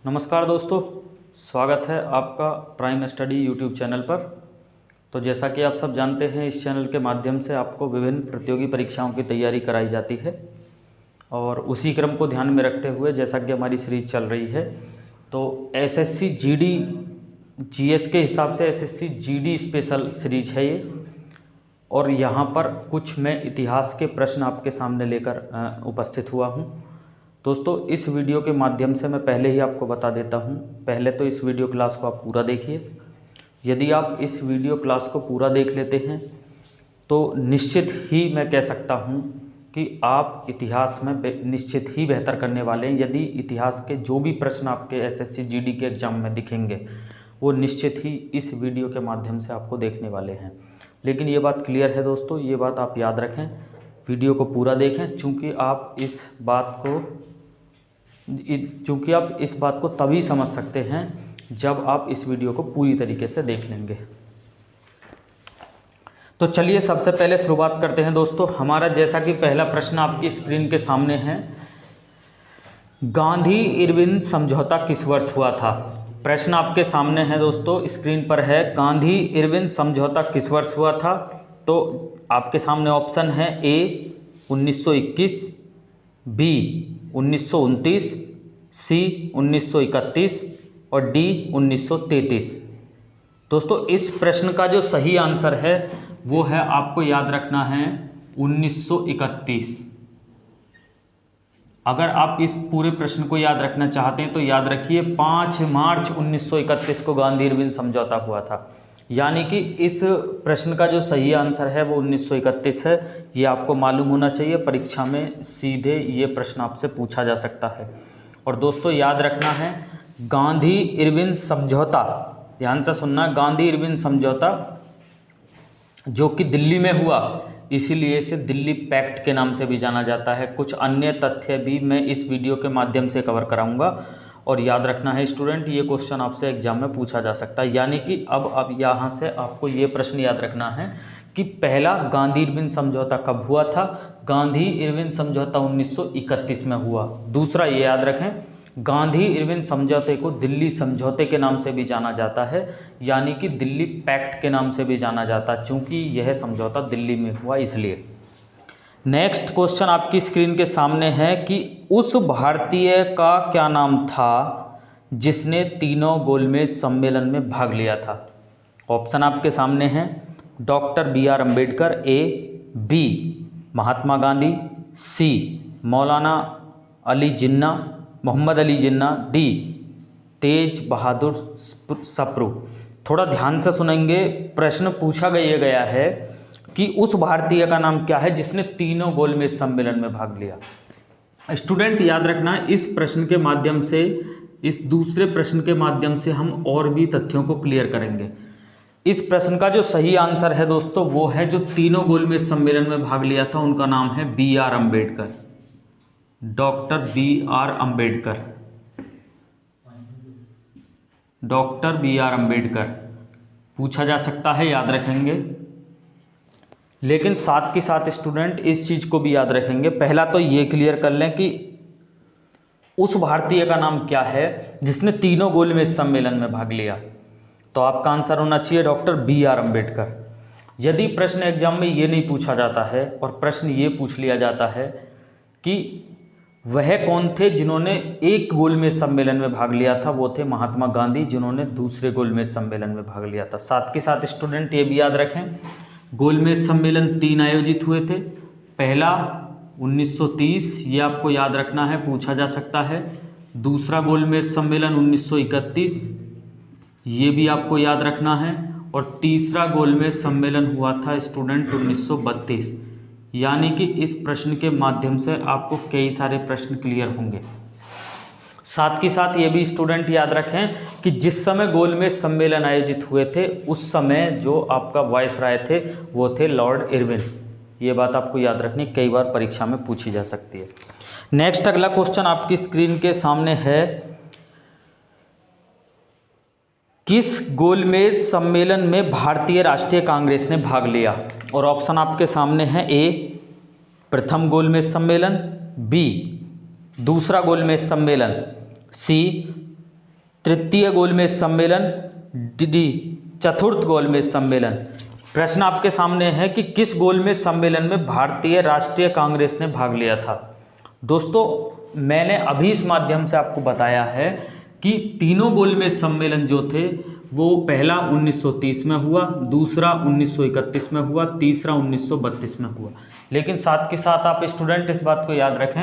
नमस्कार दोस्तों, स्वागत है आपका प्राइम स्टडी यूट्यूब चैनल पर। तो जैसा कि आप सब जानते हैं, इस चैनल के माध्यम से आपको विभिन्न प्रतियोगी परीक्षाओं की तैयारी कराई जाती है और उसी क्रम को ध्यान में रखते हुए जैसा कि हमारी सीरीज चल रही है, तो एसएससी जीडी जीएस के हिसाब से एसएससी जीडी स्पेशल सीरीज है ये। और यहाँ पर कुछ मैं इतिहास के प्रश्न आपके सामने लेकर उपस्थित हुआ हूँ। दोस्तों, इस वीडियो के माध्यम से मैं पहले ही आपको बता देता हूँ, पहले तो इस वीडियो क्लास को आप पूरा देखिए। यदि आप इस वीडियो क्लास को पूरा देख लेते हैं तो निश्चित ही मैं कह सकता हूँ कि आप इतिहास में निश्चित ही बेहतर करने वाले हैं। यदि इतिहास के जो भी प्रश्न आपके एसएससी जीडी के एग्ज़ाम में दिखेंगे वो निश्चित ही इस वीडियो के माध्यम से आपको देखने वाले हैं। लेकिन ये बात क्लियर है दोस्तों, ये बात आप याद रखें, वीडियो को पूरा देखें, चूँकि आप इस बात को तभी समझ सकते हैं जब आप इस वीडियो को पूरी तरीके से देख लेंगे। तो चलिए सबसे पहले शुरुआत करते हैं दोस्तों। हमारा जैसा कि पहला प्रश्न आपकी स्क्रीन के सामने है, गांधी इरविन समझौता किस वर्ष हुआ था? प्रश्न आपके सामने है दोस्तों, स्क्रीन पर है, गांधी इरविन समझौता किस वर्ष हुआ था? तो आपके सामने ऑप्शन है ए 1921, बी 1929, सी 1931 और डी 1933। दोस्तों, इस प्रश्न का जो सही आंसर है वो है, आपको याद रखना है, 1931। अगर आप इस पूरे प्रश्न को याद रखना चाहते हैं तो याद रखिए 5 मार्च 1931 को गांधी इरविन समझौता हुआ था। यानी कि इस प्रश्न का जो सही आंसर है वो 1931 है। ये आपको मालूम होना चाहिए, परीक्षा में सीधे ये प्रश्न आपसे पूछा जा सकता है। और दोस्तों याद रखना है, गांधी इरविन समझौता, ध्यान से सुनना, गांधी इरविन समझौता जो कि दिल्ली में हुआ, इसीलिए इसे दिल्ली पैक्ट के नाम से भी जाना जाता है। कुछ अन्य तथ्य भी मैं इस वीडियो के माध्यम से कवर कराऊंगा। और याद रखना है स्टूडेंट, ये क्वेश्चन आपसे एग्जाम में पूछा जा सकता है। यानी कि अब यहाँ से आपको ये प्रश्न याद रखना है कि पहला गांधी इरविन समझौता कब हुआ था? गांधी इरविन समझौता 1931 में हुआ। दूसरा ये याद रखें, गांधी इरविन समझौते को दिल्ली समझौते के नाम से भी जाना जाता है, यानी कि दिल्ली पैक्ट के नाम से भी जाना जाता है, चूँकि यह समझौता दिल्ली में हुआ इसलिए। नेक्स्ट क्वेश्चन आपकी स्क्रीन के सामने है कि उस भारतीय का क्या नाम था जिसने तीनों गोलमेज सम्मेलन में भाग लिया था? ऑप्शन आपके सामने हैं, डॉक्टर बी.आर. अम्बेडकर, ए, बी महात्मा गांधी, सी मौलाना अली जिन्ना, मोहम्मद अली जिन्ना, डी तेज बहादुर सप्रू। थोड़ा ध्यान से सुनेंगे, प्रश्न पूछा गया है कि उस भारतीय का नाम क्या है जिसने तीनों गोलमेज सम्मेलन में भाग लिया। स्टूडेंट याद रखना, इस प्रश्न के माध्यम से, इस दूसरे प्रश्न के माध्यम से हम और भी तथ्यों को क्लियर करेंगे। इस प्रश्न का जो सही आंसर है दोस्तों वो है, जो तीनों गोलमेज सम्मेलन में भाग लिया था उनका नाम है B R. Ambedkar, doctor B R. Ambedkar, doctor B R. Ambedkar पूछा जा सकता है, याद रखेंगे। लेकिन साथ के साथ स्टूडेंट इस चीज़ को भी याद रखेंगे, पहला तो ये क्लियर कर लें कि उस भारतीय का नाम क्या है जिसने तीनों गोलमेज सम्मेलन में भाग लिया। तो आपका आंसर होना चाहिए डॉक्टर बी.आर. अम्बेडकर। यदि प्रश्न एग्जाम में ये नहीं पूछा जाता है और प्रश्न ये पूछ लिया जाता है कि वह कौन थे जिन्होंने एक गोलमेज सम्मेलन में भाग लिया था, वो थे महात्मा गांधी जिन्होंने दूसरे गोलमेज सम्मेलन में भाग लिया था। साथ के साथ स्टूडेंट ये भी याद रखें, गोलमेज सम्मेलन 3 आयोजित हुए थे। पहला 1930, ये आपको याद रखना है, पूछा जा सकता है। दूसरा गोलमेज सम्मेलन 1931, ये भी आपको याद रखना है। और तीसरा गोलमेज सम्मेलन हुआ था स्टूडेंट 1932। यानी कि इस प्रश्न के माध्यम से आपको कई सारे प्रश्न क्लियर होंगे। साथ के साथ ये भी स्टूडेंट याद रखें कि जिस समय गोलमेज सम्मेलन आयोजित हुए थे उस समय जो आपका वायसराय थे वो थे लॉर्ड इरविन। ये बात आपको याद रखनी, कई बार परीक्षा में पूछी जा सकती है। नेक्स्ट अगला क्वेश्चन आपकी स्क्रीन के सामने है, किस गोलमेज सम्मेलन में भारतीय राष्ट्रीय कांग्रेस ने भाग लिया? और ऑप्शन आपके सामने है, ए प्रथम गोलमेज सम्मेलन, बी दूसरा गोलमेज सम्मेलन, सी तृतीय गोलमेज सम्मेलन, डी चतुर्थ गोलमेज सम्मेलन। प्रश्न आपके सामने है कि किस गोलमेज सम्मेलन में भारतीय राष्ट्रीय कांग्रेस ने भाग लिया था। दोस्तों मैंने अभी इस माध्यम से आपको बताया है कि तीनों गोलमेज सम्मेलन जो थे वो पहला 1930 में हुआ, दूसरा 1931 में हुआ, तीसरा 1932 में हुआ। लेकिन साथ के साथ आप स्टूडेंट इस बात को याद रखें,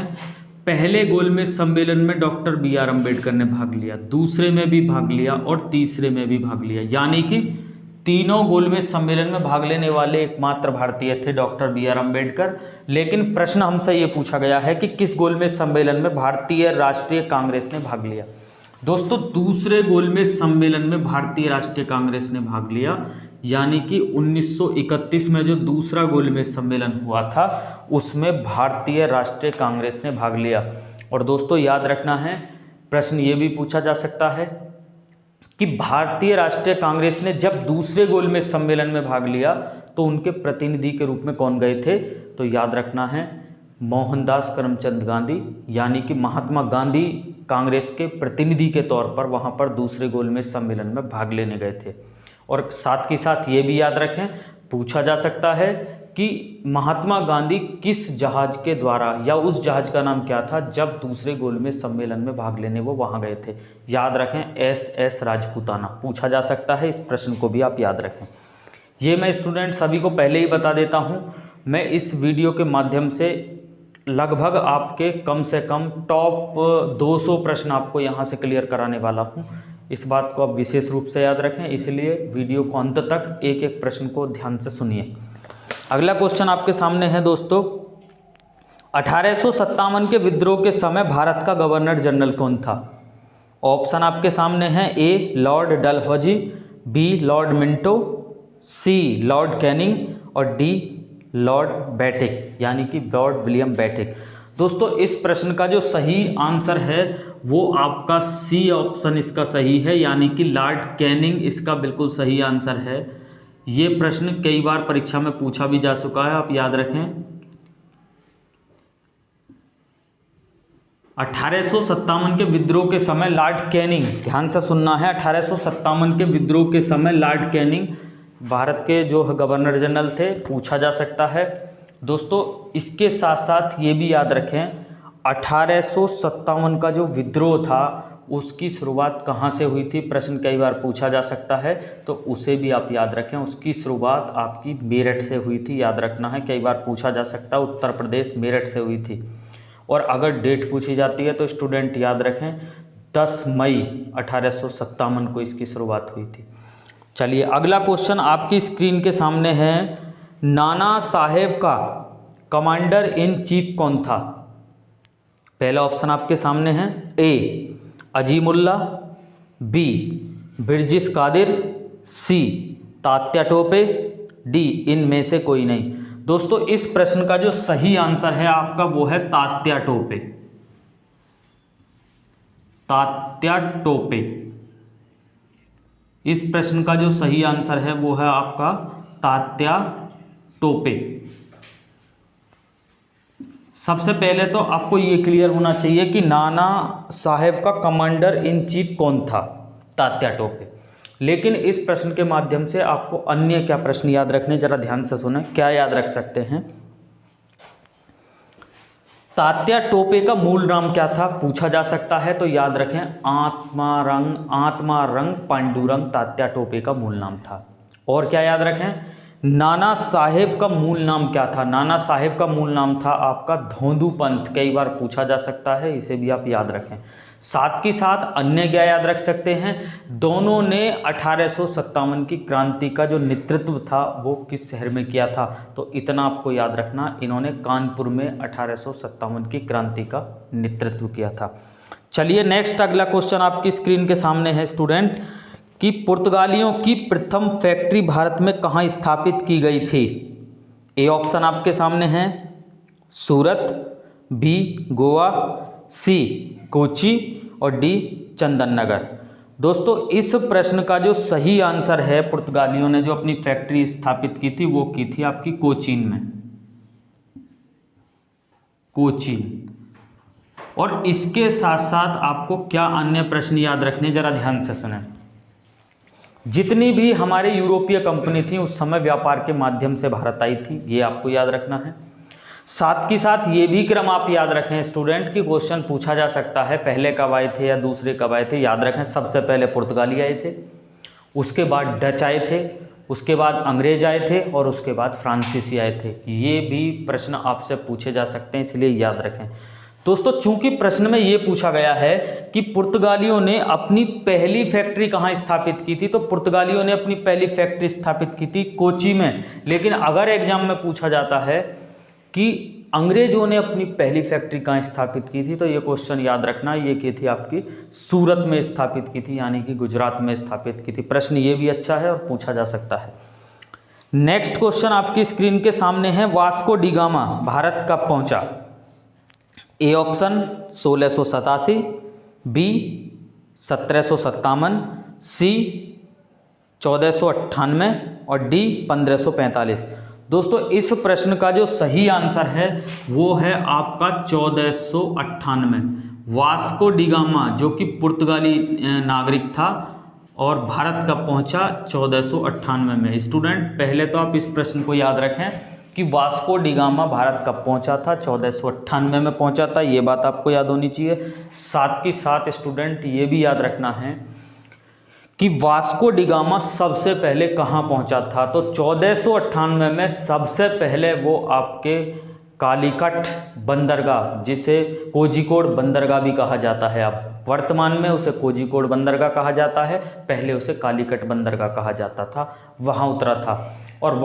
पहले गोलमेज सम्मेलन में डॉक्टर BR अम्बेडकर ने भाग लिया, दूसरे में भी भाग लिया और तीसरे में भी भाग लिया, यानी कि तीनों गोलमेज सम्मेलन में भाग लेने वाले एकमात्र भारतीय थे डॉक्टर BR अम्बेडकर। लेकिन प्रश्न हमसे ये पूछा गया है कि किस गोलमेज सम्मेलन में भारतीय राष्ट्रीय कांग्रेस ने भाग लिया। दोस्तों दूसरे गोलमेज सम्मेलन में भारतीय राष्ट्रीय कांग्रेस ने भाग लिया, यानी कि 1931 में जो दूसरा गोलमेज सम्मेलन हुआ था उसमें भारतीय राष्ट्रीय कांग्रेस ने भाग लिया। और दोस्तों याद रखना है, प्रश्न ये भी पूछा जा सकता है कि भारतीय राष्ट्रीय कांग्रेस ने जब दूसरे गोलमेज सम्मेलन में भाग लिया तो उनके प्रतिनिधि के रूप में कौन गए थे। तो याद रखना है मोहनदास करमचंद गांधी, यानी कि महात्मा गांधी कांग्रेस के प्रतिनिधि के तौर पर वहाँ पर दूसरे गोलमेज सम्मेलन में भाग लेने गए थे। और साथ के साथ ये भी याद रखें, पूछा जा सकता है कि महात्मा गांधी किस जहाज के द्वारा या उस जहाज का नाम क्या था जब दूसरे गोलमेज सम्मेलन में भाग लेने वो वहाँ गए थे। याद रखें SS राजपूताना, पूछा जा सकता है, इस प्रश्न को भी आप याद रखें। ये मैं स्टूडेंट सभी को पहले ही बता देता हूँ, मैं इस वीडियो के माध्यम से लगभग आपके कम से कम टॉप 200 प्रश्न आपको यहाँ से क्लियर कराने वाला हूँ। इस बात को आप विशेष रूप से याद रखें, इसलिए वीडियो को अंत तक एक एक प्रश्न को ध्यान से सुनिए। अगला क्वेश्चन आपके सामने है दोस्तों, 1857 के विद्रोह के समय भारत का गवर्नर जनरल कौन था। ऑप्शन आपके सामने हैं, A Lord Dalhousie, B Lord Minto, C Lord Canning और D लॉर्ड बैटिक, यानी कि लॉर्ड विलियम बैटिक। दोस्तों इस प्रश्न का जो सही आंसर है वो आपका C ऑप्शन इसका सही है, यानी कि लॉर्ड कैनिंग इसका बिल्कुल सही आंसर है। ये प्रश्न कई बार परीक्षा में पूछा भी जा चुका है, आप याद रखें। 1857 के विद्रोह के समय लॉर्ड कैनिंग, ध्यान से सुनना है, 1857 के विद्रोह के समय लॉर्ड कैनिंग भारत के जो गवर्नर जनरल थे, पूछा जा सकता है। दोस्तों इसके साथ साथ ये भी याद रखें, 1857 का जो विद्रोह था उसकी शुरुआत कहाँ से हुई थी, प्रश्न कई बार पूछा जा सकता है, तो उसे भी आप याद रखें। उसकी शुरुआत आपकी मेरठ से हुई थी, याद रखना है, कई बार पूछा जा सकता है, उत्तर प्रदेश मेरठ से हुई थी। और अगर डेट पूछी जाती है तो स्टूडेंट याद रखें 10 मई 1857 को इसकी शुरुआत हुई थी। चलिए अगला क्वेश्चन आपकी स्क्रीन के सामने है, नाना साहेब का कमांडर इन चीफ कौन था। पहला ऑप्शन आपके सामने है, A Azimullah, B Birjis Qadir, C Tatya Tope, D इनमें से कोई नहीं। दोस्तों इस प्रश्न का जो सही आंसर है आपका वो है तात्या टोपे, तात्या टोपे। इस प्रश्न का जो सही आंसर है वो है आपका तात्या टोपे। सबसे पहले तो आपको ये क्लियर होना चाहिए कि नाना साहेब का कमांडर इन चीफ कौन था, तात्या टोपे। लेकिन इस प्रश्न के माध्यम से आपको अन्य क्या प्रश्न याद रखने, जरा ध्यान से सुने, क्या याद रख सकते हैं। तात्या टोपे का मूल नाम क्या था पूछा जा सकता है, तो याद रखें आत्मारंग पांडुरंग तात्या टोपे का मूल नाम था। और क्या याद रखें, नाना साहेब का मूल नाम क्या था, नाना साहेब का मूल नाम था आपका धोंदू पंत, कई बार पूछा जा सकता है, इसे भी आप याद रखें। साथ के साथ अन्य क्या याद रख सकते हैं, दोनों ने 1857 की क्रांति का जो नेतृत्व था वो किस शहर में किया था, तो इतना आपको याद रखना, इन्होंने कानपुर में 1857 की क्रांति का नेतृत्व किया था। चलिए नेक्स्ट अगला क्वेश्चन आपकी स्क्रीन के सामने है स्टूडेंट, कि पुर्तगालियों की प्रथम फैक्ट्री भारत में कहाँ स्थापित की गई थी। ए ऑप्शन आपके सामने है, सूरत, बी गोवा, सी कोची और डी चंदन नगर। दोस्तों इस प्रश्न का जो सही आंसर है, पुर्तगालियों ने जो अपनी फैक्ट्री स्थापित की थी वो की थी आपकी कोचीन में, कोचीन। और इसके साथ साथ आपको क्या अन्य प्रश्न याद रखने, जरा ध्यान से सुनें। जितनी भी हमारे यूरोपीय कंपनी थी उस समय व्यापार के माध्यम से भारत आई थी, ये आपको याद रखना है। साथ के साथ ये भी क्रम आप याद रखें स्टूडेंट की क्वेश्चन पूछा जा सकता है, पहले कब आए थे या दूसरे कब आए थे। याद रखें सबसे पहले पुर्तगाली आए थे, उसके बाद डच आए थे, उसके बाद अंग्रेज आए थे और उसके बाद फ्रांसीसी आए थे। ये भी प्रश्न आपसे पूछे जा सकते हैं, इसलिए याद रखें दोस्तों। चूंकि प्रश्न में ये पूछा गया है कि पुर्तगालियों ने अपनी पहली फैक्ट्री कहाँ स्थापित की थी, तो पुर्तगालियों ने अपनी पहली फैक्ट्री स्थापित की थी कोची में। लेकिन अगर एग्जाम में पूछा जाता है कि अंग्रेजों ने अपनी पहली फैक्ट्री कहाँ स्थापित की थी, तो ये क्वेश्चन याद रखना, ये की थी आपकी सूरत में स्थापित की थी, यानी कि गुजरात में स्थापित की थी। प्रश्न ये भी अच्छा है और पूछा जा सकता है। नेक्स्ट क्वेश्चन आपकी स्क्रीन के सामने है, वास्को डी गामा भारत कब पहुंचा? ए ऑप्शन 1687, बी 1757, सी 1498 और डी 1545। दोस्तों इस प्रश्न का जो सही आंसर है वो है आपका 1498। वास्को डी गामा जो कि पुर्तगाली नागरिक था और भारत कब पहुंचा? 1498 में। स्टूडेंट पहले तो आप इस प्रश्न को याद रखें कि वास्को डी गामा भारत कब पहुंचा था? 1498 में पहुंचा था, ये बात आपको याद होनी चाहिए। साथ के साथ स्टूडेंट ये भी याद रखना है कि वास्को डी गामा सबसे पहले कहाँ पहुंचा था, तो 1498 में सबसे पहले वो आपके कालीकट बंदरगाह, जिसे कोझिकोड बंदरगाह भी कहा जाता है, अब वर्तमान में उसे कोझिकोड बंदरगाह कहा जाता है, पहले उसे कालीकट बंदरगाह कहा जाता था, वहाँ उतरा था। और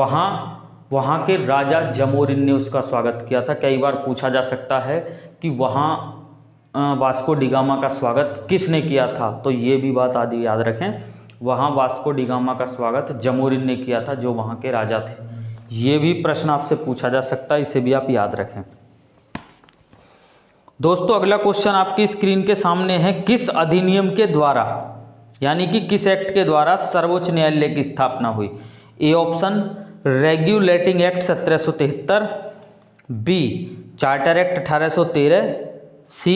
वहाँ के राजा जमोरिन ने उसका स्वागत किया था। कई बार पूछा जा सकता है कि वहाँ वास्को डी गामा का स्वागत किसने किया था, तो ये भी बात आदि याद रखें। वहाँ वास्को डी गामा का स्वागत जमोरिन ने किया था, जो वहाँ के राजा थे। ये भी प्रश्न आपसे पूछा जा सकता है, इसे भी आप याद रखें। दोस्तों अगला क्वेश्चन आपकी स्क्रीन के सामने है, किस अधिनियम के द्वारा यानी कि किस एक्ट के द्वारा सर्वोच्च न्यायालय की स्थापना हुई? A option regulating act 1773, B charter act 1813, C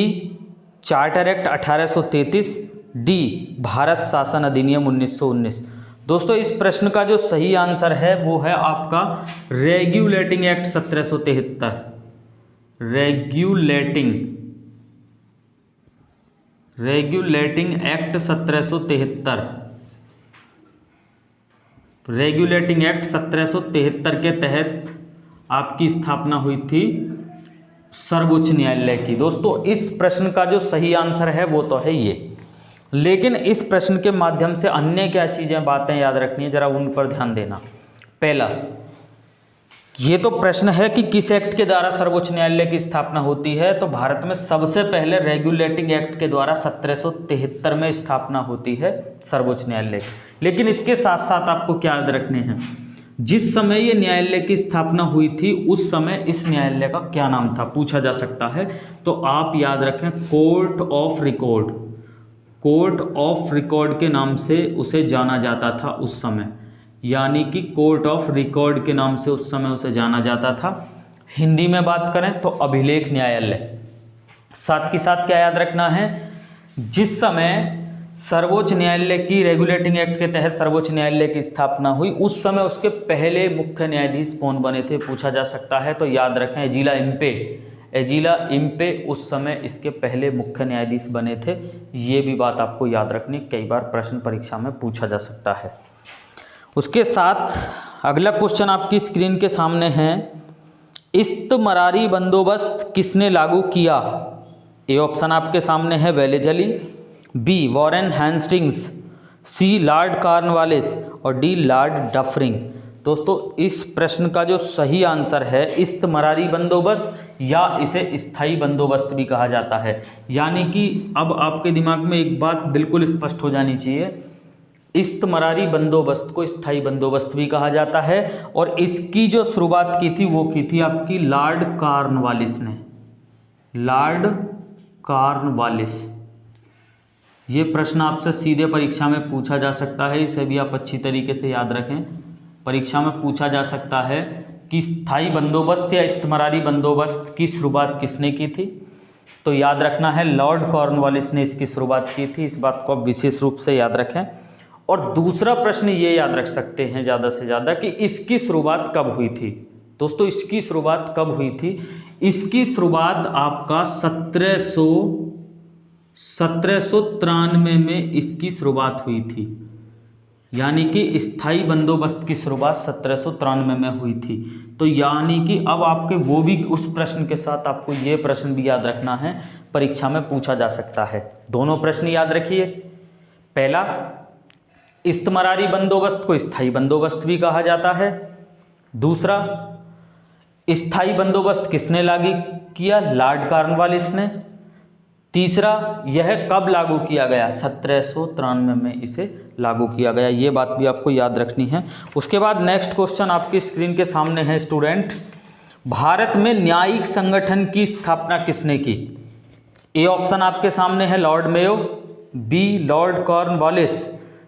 charter act 1833, D Bharat शासन अधिनियम 1919। दोस्तों इस प्रश्न का जो सही आंसर है वो है आपका regulating act 1773। Regulating act 1773। Regulating act 1773 के तहत आपकी स्थापना हुई थी सर्वोच्च न्यायालय की। दोस्तों इस प्रश्न का जो सही आंसर है वो तो है ये, लेकिन इस प्रश्न के माध्यम से अन्य क्या चीज़ें बातें याद रखनी है, जरा उन पर ध्यान देना। पहला, ये तो प्रश्न है कि किस एक्ट के द्वारा सर्वोच्च न्यायालय की स्थापना होती है, तो भारत में सबसे पहले रेगुलेटिंग एक्ट के द्वारा 1773 में स्थापना होती है सर्वोच्च न्यायालय की। लेकिन इसके साथ साथ आपको क्या याद रखने हैं, जिस समय ये न्यायालय की स्थापना हुई थी उस समय इस न्यायालय का क्या नाम था, पूछा जा सकता है। तो आप याद रखें court of record. Court of record के नाम से उसे जाना जाता था उस समय, यानी कि कोर्ट ऑफ रिकॉर्ड के नाम से उस समय उसे जाना जाता था। हिंदी में बात करें तो अभिलेख न्यायालय। साथ के साथ क्या याद रखना है, जिस समय सर्वोच्च न्यायालय की रेगुलेटिंग एक्ट के तहत सर्वोच्च न्यायालय की स्थापना हुई उस समय उसके पहले मुख्य न्यायाधीश कौन बने थे, पूछा जा सकता है। तो याद रखें एजीला इम्पे। एजीला इम्पे उस समय इसके पहले मुख्य न्यायाधीश बने थे। ये भी बात आपको याद रखनी, कई बार प्रश्न परीक्षा में पूछा जा सकता है। उसके साथ अगला क्वेश्चन आपकी स्क्रीन के सामने है, इस्तमरारी बंदोबस्त किसने लागू किया? ए ऑप्शन आपके सामने है वेलेजली, बी वॉरेन हेस्टिंग्स, सी लॉर्ड कॉर्नवालिस और डी लॉर्ड डफरिंग। दोस्तों इस प्रश्न का जो सही आंसर है इस्तमरारी बंदोबस्त, या इसे स्थायी बंदोबस्त भी कहा जाता है। यानी कि अब आपके दिमाग में एक बात बिल्कुल स्पष्ट हो जानी चाहिए, इस्तमरारी बंदोबस्त को स्थायी बंदोबस्त भी कहा जाता है। और इसकी जो शुरुआत की थी वो की थी आपकी लॉर्ड कॉर्नवालिस ने। लॉर्ड कॉर्नवालिस, ये प्रश्न आपसे सीधे परीक्षा में पूछा जा सकता है, इसे भी आप अच्छी तरीके से याद रखें। परीक्षा में पूछा जा सकता है कि स्थायी बंदोबस्त या इस्तमरारी बंदोबस्त की शुरुआत किसने की थी, तो याद रखना है लॉर्ड कॉर्नवालिस ने इसकी शुरुआत की थी, इस बात को आप विशेष रूप से याद रखें। और दूसरा प्रश्न ये याद रख सकते हैं ज़्यादा से ज़्यादा कि इसकी शुरुआत कब हुई थी। दोस्तों इसकी शुरुआत कब हुई थी? इसकी शुरुआत आपका 1793 में इसकी शुरुआत हुई थी, यानी कि स्थायी बंदोबस्त की शुरुआत 1793 में हुई थी। तो यानी कि अब आपके वो भी उस प्रश्न के साथ आपको ये प्रश्न भी याद रखना है, परीक्षा में पूछा जा सकता है। दोनों प्रश्न याद रखिए। पहला, इस्तमरारी बंदोबस्त को स्थायी बंदोबस्त भी कहा जाता है। दूसरा, स्थायी बंदोबस्त किसने लागू किया? लॉर्ड कॉर्नवालिस ने। तीसरा, यह कब लागू किया गया? 1793 में इसे लागू किया गया। ये बात भी आपको याद रखनी है। उसके बाद नेक्स्ट क्वेश्चन आपकी स्क्रीन के सामने है स्टूडेंट, भारत में न्यायिक संगठन की स्थापना किसने की? ए ऑप्शन आपके सामने है Lord Mayo, B Lord Cornwallis,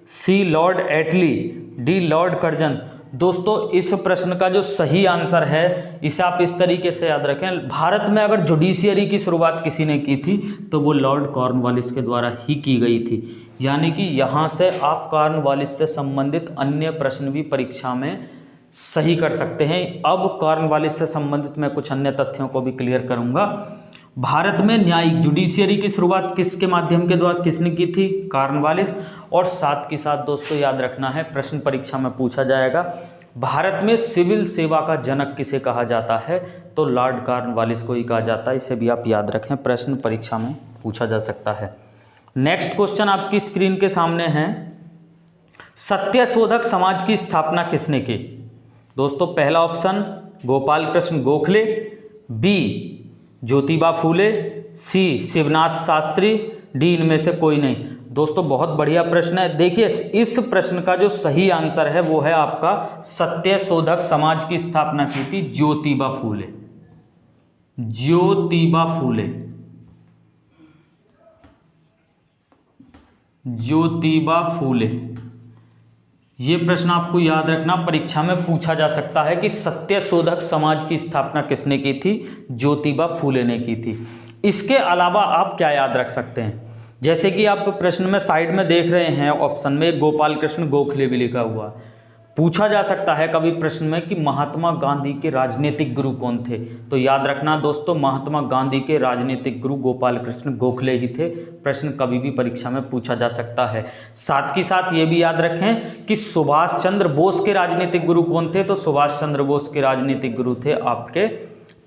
C Lord Attlee, D Lord Curzon. दोस्तों इस प्रश्न का जो सही आंसर है इसे आप इस तरीके से याद रखें, भारत में अगर जुडिशियरी की शुरुआत किसी ने की थी तो वो लॉर्ड कॉर्नवालिस के द्वारा ही की गई थी। यानी कि यहाँ से आप कॉर्नवालिस से संबंधित अन्य प्रश्न भी परीक्षा में सही कर सकते हैं। अब कॉर्नवालिस से संबंधित मैं कुछ अन्य तथ्यों को भी क्लियर करूँगा। भारत में न्यायिक जुडिशियरी की शुरुआत किसके माध्यम के द्वारा किसने की थी? कॉर्नवालिस। और साथ के साथ दोस्तों याद रखना है, प्रश्न परीक्षा में पूछा जाएगा, भारत में सिविल सेवा का जनक किसे कहा जाता है? तो लॉर्ड कॉर्नवालिस को ही कहा जाता है। इसे भी आप याद रखें, प्रश्न परीक्षा में पूछा जा सकता है। नेक्स्ट क्वेश्चन आपकी स्क्रीन के सामने है, सत्यशोधक समाज की स्थापना किसने की? दोस्तों पहला ऑप्शन गोपाल कृष्ण गोखले, बी ज्योतिबा फूले, सी शिवनाथ शास्त्री, डी इनमें से कोई नहीं। दोस्तों बहुत बढ़िया प्रश्न है। देखिए इस प्रश्न का जो सही आंसर है वो है आपका सत्यशोधक समाज की स्थापना की थी ज्योतिबा फूले। ज्योतिबा फूले, ज्योतिबा फूले। ये प्रश्न आपको याद रखना, परीक्षा में पूछा जा सकता है कि सत्यशोधक समाज की स्थापना किसने की थी? ज्योतिबा फूले ने की थी। इसके अलावा आप क्या याद रख सकते हैं? जैसे कि आप प्रश्न में साइड में देख रहे हैं ऑप्शन में गोपाल कृष्ण गोखले भी लिखा हुआ। पूछा जा सकता है कभी प्रश्न में कि महात्मा गांधी के राजनीतिक गुरु कौन थे? तो याद रखना दोस्तों, महात्मा गांधी के राजनीतिक गुरु गोपाल कृष्ण गोखले ही थे। प्रश्न कभी भी परीक्षा में पूछा जा सकता है। साथ ही साथ ये भी याद रखें कि सुभाष चंद्र बोस के राजनीतिक गुरु कौन थे? तो सुभाष चंद्र बोस के राजनीतिक गुरु थे आपके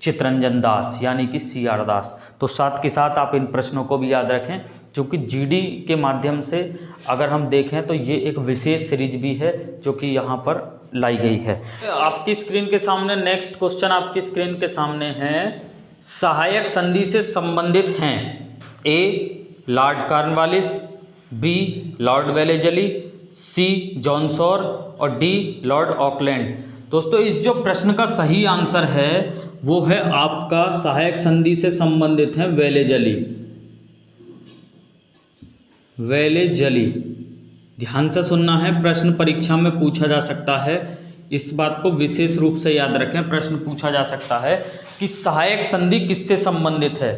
चित्तरंजन दास, यानी कि CR दास। तो साथ के साथ आप इन प्रश्नों को भी याद रखें, क्योंकि GD के माध्यम से अगर हम देखें तो ये एक विशेष सीरीज भी है जो कि यहाँ पर लाई गई है। आपकी स्क्रीन के सामने नेक्स्ट क्वेश्चन आपकी स्क्रीन के सामने है, सहायक संधि से संबंधित हैं A Lord Cornwallis, B Lord Wellesley, C John Shore और डी लॉर्ड ऑकलैंड। दोस्तों इस जो प्रश्न का सही आंसर है वो है आपका सहायक संधि से संबंधित है वेलेजली। वेलेजली, ध्यान से सुनना है, प्रश्न परीक्षा में पूछा जा सकता है, इस बात को विशेष रूप से याद रखें। प्रश्न पूछा जा सकता है कि सहायक संधि किससे संबंधित है,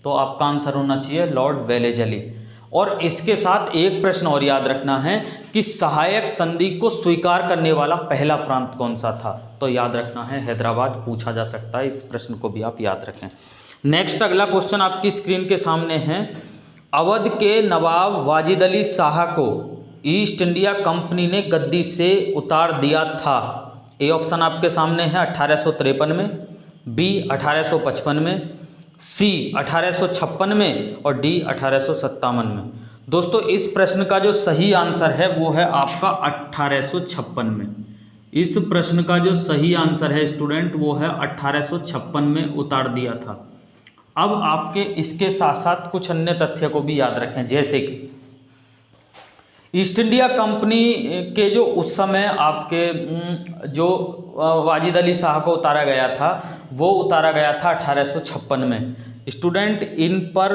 तो आपका आंसर होना चाहिए लॉर्ड वेलेजली। और इसके साथ एक प्रश्न और याद रखना है कि सहायक संधि को स्वीकार करने वाला पहला प्रांत कौन सा था? तो याद रखना है हैदराबाद। पूछा जा सकता है, इस प्रश्न को भी आप याद रखें। नेक्स्ट अगला क्वेश्चन आपकी स्क्रीन के सामने है, अवध के नवाब वाजिद अली शाह को ईस्ट इंडिया कंपनी ने गद्दी से उतार दिया था। ए ऑप्शन आपके सामने है 1853 में, बी 1855 में, सी 1856 में और डी 1857 में। दोस्तों इस प्रश्न का जो सही आंसर है वो है आपका 1856 में। इस प्रश्न का जो सही आंसर है स्टूडेंट वो है 1856 में उतार दिया था। अब आपके इसके साथ साथ कुछ अन्य तथ्य को भी याद रखें, जैसे कि ईस्ट इंडिया कंपनी के जो उस समय आपके जो वाजिद अली शाह को उतारा गया था वो उतारा गया था 1856 में। स्टूडेंट इन पर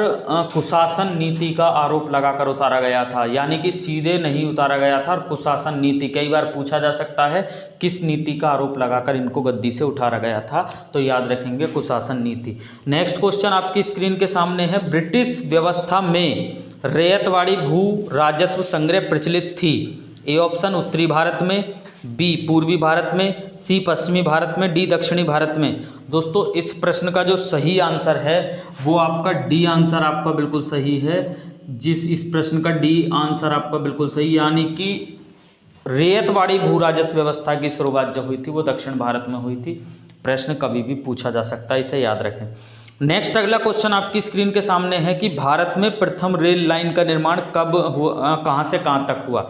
कुशासन नीति का आरोप लगाकर उतारा गया था, यानी कि सीधे नहीं उतारा गया था और कुशासन नीति, कई बार पूछा जा सकता है किस नीति का आरोप लगाकर इनको गद्दी से उठाया गया था, तो याद रखेंगे कुशासन नीति। नेक्स्ट क्वेश्चन आपकी स्क्रीन के सामने है, ब्रिटिश व्यवस्था में रैयतवाड़ी भू राजस्व संग्रह प्रचलित थी। ए ऑप्शन उत्तरी भारत में, बी पूर्वी भारत में, सी पश्चिमी भारत में, डी दक्षिणी भारत में। दोस्तों इस प्रश्न का जो सही आंसर है वो आपका डी आंसर आपका बिल्कुल सही है। इस प्रश्न का डी आंसर आपका बिल्कुल सही, यानी कि रैयतवाड़ी भू राजस्व व्यवस्था की शुरुआत जो हुई थी वो दक्षिण भारत में हुई थी। प्रश्न कभी भी पूछा जा सकता है, इसे याद रखें। नेक्स्ट अगला क्वेश्चन आपकी स्क्रीन के सामने है कि भारत में प्रथम रेल लाइन का निर्माण कब हुआ, कहाँ से कहाँ तक हुआ।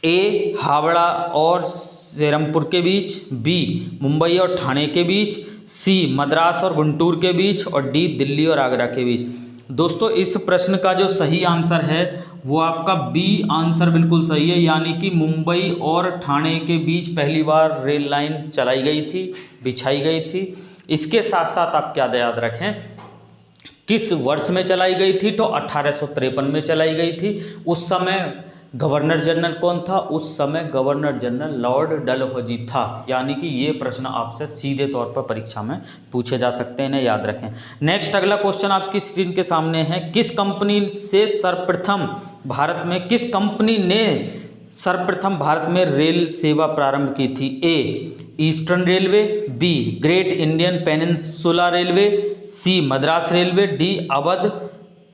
ए हावड़ा और सेरमपुर के बीच, बी मुंबई और ठाणे के बीच, सी मद्रास और गुंटूर के बीच, और डी दिल्ली और आगरा के बीच। दोस्तों इस प्रश्न का जो सही आंसर है वो आपका बी आंसर बिल्कुल सही है, यानी कि मुंबई और ठाणे के बीच पहली बार रेल लाइन चलाई गई थी, बिछाई गई थी। इसके साथ साथ आप क्या याद रखें किस वर्ष में चलाई गई थी, तो 1853 में चलाई गई थी। उस समय गवर्नर जनरल कौन था, उस समय गवर्नर जनरल लॉर्ड डलहौजी था। यानी कि ये प्रश्न आपसे सीधे तौर पर परीक्षा में पूछे जा सकते हैं, इन्हें याद रखें। नेक्स्ट अगला क्वेश्चन आपकी स्क्रीन के सामने है, किस कंपनी ने सर्वप्रथम भारत में रेल सेवा प्रारंभ की थी। A Eastern Railway, B Great Indian Peninsula Railway, C Madras Railway, D Awadh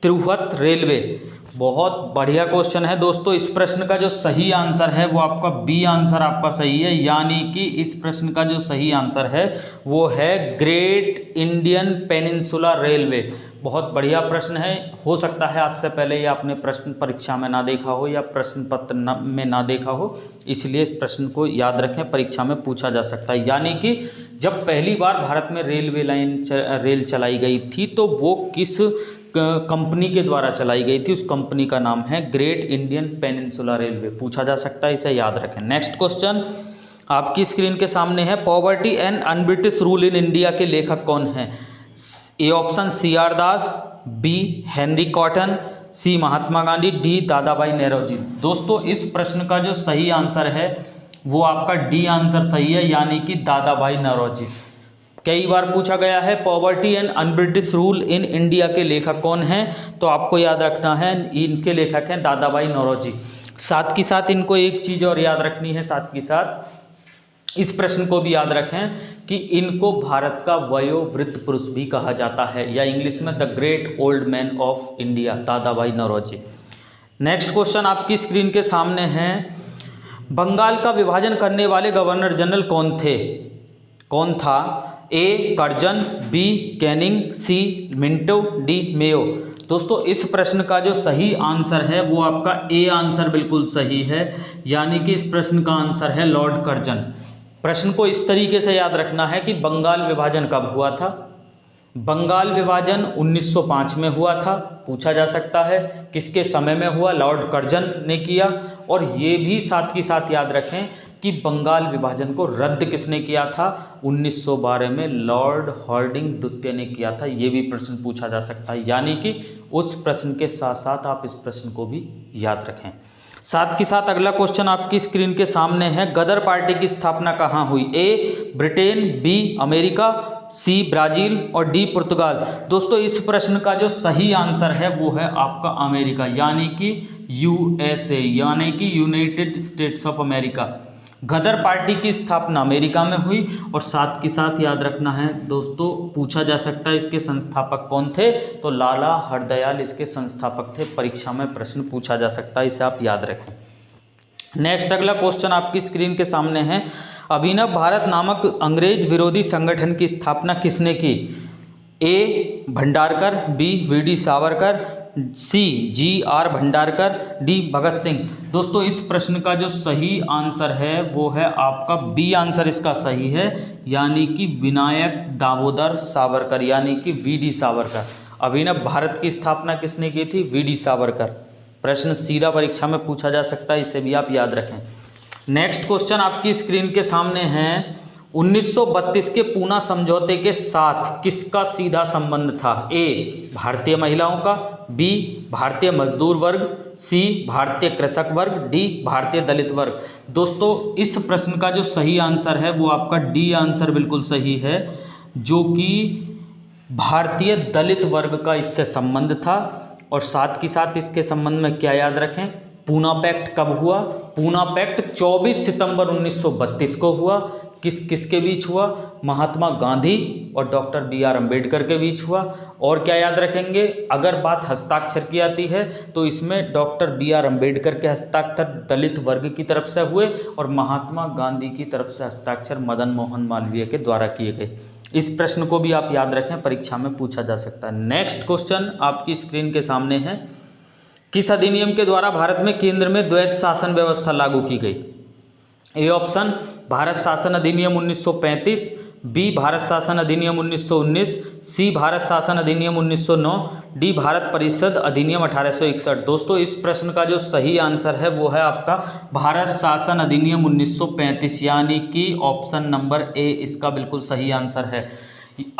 Tirhut Railway. बहुत बढ़िया क्वेश्चन है दोस्तों। इस प्रश्न का जो सही आंसर है वो आपका बी आंसर आपका सही है, यानी कि इस प्रश्न का जो सही आंसर है वो है ग्रेट इंडियन पेनिनसुला रेलवे। बहुत बढ़िया प्रश्न है। हो सकता है आज से पहले ये आपने प्रश्न परीक्षा में ना देखा हो या प्रश्न पत्र में ना देखा हो, इसलिए इस प्रश्न को याद रखें, परीक्षा में पूछा जा सकता है। यानी कि जब पहली बार भारत में रेल चलाई गई थी तो वो किस कंपनी के द्वारा चलाई गई थी, उस कंपनी का नाम है ग्रेट इंडियन पेनिनसुला रेलवे। पूछा जा सकता है, इसे याद रखें। नेक्स्ट क्वेश्चन आपकी स्क्रीन के सामने है, poverty and unbritish rule in India के लेखक कौन हैं। A option C R Das, B Henry Cotton, C Mahatma Gandhi, D Dadabhai Naoroji. दोस्तों इस प्रश्न का जो सही आंसर है वो आपका डी आंसर सही है, यानी कि दादा भाई नौरोजी। कई बार पूछा गया है poverty and unbritish rule in India के लेखक कौन हैं, तो आपको याद रखना है इनके लेखक हैं दादा भाई नौरोजी। साथ के साथ इनको एक चीज़ और याद रखनी है, साथ के साथ इस प्रश्न को भी याद रखें कि इनको भारत का वयोवृद्ध पुरुष भी कहा जाता है, या इंग्लिश में the great old man of India, दादा भाई नौरोजी। नेक्स्ट क्वेश्चन आपकी स्क्रीन के सामने है, बंगाल का विभाजन करने वाले गवर्नर जनरल कौन था। ए कर्जन, बी कैनिंग, सी मिंटो, डी मेयो। दोस्तों इस प्रश्न का जो सही आंसर है वो आपका ए आंसर बिल्कुल सही है, यानी कि इस प्रश्न का आंसर है लॉर्ड कर्जन। प्रश्न को इस तरीके से याद रखना है कि बंगाल विभाजन कब हुआ था। बंगाल विभाजन 1905 में हुआ था, पूछा जा सकता है किसके समय में हुआ, लॉर्ड कर्जन ने किया। और ये भी साथ के साथ याद रखें कि बंगाल विभाजन को रद्द किसने किया था, 1912 में लॉर्ड हार्डिंग द्वितीय ने किया था। ये भी प्रश्न पूछा जा सकता है, यानी कि उस प्रश्न के साथ साथ आप इस प्रश्न को भी याद रखें। साथ के साथ अगला क्वेश्चन आपकी स्क्रीन के सामने है, गदर पार्टी की स्थापना कहाँ हुई। A Britain, B America, C Brazil और डी पुर्तगाल। दोस्तों इस प्रश्न का जो सही आंसर है वो है आपका अमेरिका, यानी कि यूएसए, यानी कि United States of America. Ghadar party की स्थापना अमेरिका में हुई। और साथ के साथ याद रखना है दोस्तों, पूछा जा सकता है इसके संस्थापक कौन थे, तो लाला हरदयाल इसके संस्थापक थे। परीक्षा में प्रश्न पूछा जा सकता है, इसे आप याद रखें। नेक्स्ट अगला क्वेश्चन आपकी स्क्रीन के सामने है, अभिनव भारत नामक अंग्रेज विरोधी संगठन की स्थापना किसने की। ए भंडारकर, बी वी.डी. सावरकर, सी जी.आर. भंडारकर, डी भगत सिंह। दोस्तों इस प्रश्न का जो सही आंसर है वो है आपका बी आंसर इसका सही है, यानी कि विनायक दामोदर सावरकर, यानी कि वी.डी. सावरकर। अभिनव भारत की स्थापना किसने की थी, वी.डी. सावरकर। प्रश्न सीधा परीक्षा में पूछा जा सकता है, इसे भी आप याद रखें। नेक्स्ट क्वेश्चन आपकी स्क्रीन के सामने है, 1932 के पूना समझौते के साथ किसका सीधा संबंध था? ए भारतीय महिलाओं का, बी भारतीय मजदूर वर्ग, सी भारतीय कृषक वर्ग, डी भारतीय दलित वर्ग। दोस्तों इस प्रश्न का जो सही आंसर है वो आपका डी आंसर बिल्कुल सही है, जो कि भारतीय दलित वर्ग का इससे संबंध था। और साथ ही साथ इसके संबंध में क्या याद रखें, पूना पैक्ट कब हुआ? पूना पैक्ट 24 सितंबर 1932 को हुआ। किसके बीच हुआ? महात्मा गांधी और डॉक्टर B.R. अम्बेडकर के बीच हुआ। और क्या याद रखेंगे, अगर बात हस्ताक्षर की आती है तो इसमें डॉक्टर B.R. अम्बेडकर के हस्ताक्षर दलित वर्ग की तरफ से हुए और महात्मा गांधी की तरफ से हस्ताक्षर मदन मोहन मालवीय के द्वारा किए गए। इस प्रश्न को भी आप याद रखें, परीक्षा में पूछा जा सकता है। नेक्स्ट क्वेश्चन आपकी स्क्रीन के सामने है, किस अधिनियम के द्वारा भारत में केंद्र में द्वैध शासन व्यवस्था लागू की गई? ए ऑप्शन भारत शासन अधिनियम 1935, बी भारत शासन अधिनियम 1919, सी भारत शासन अधिनियम 1909, डी भारत परिषद अधिनियम 1861। दोस्तों इस प्रश्न का जो सही आंसर है वो है आपका भारत शासन अधिनियम 1935, यानी कि ऑप्शन नंबर ए इसका बिल्कुल सही आंसर है।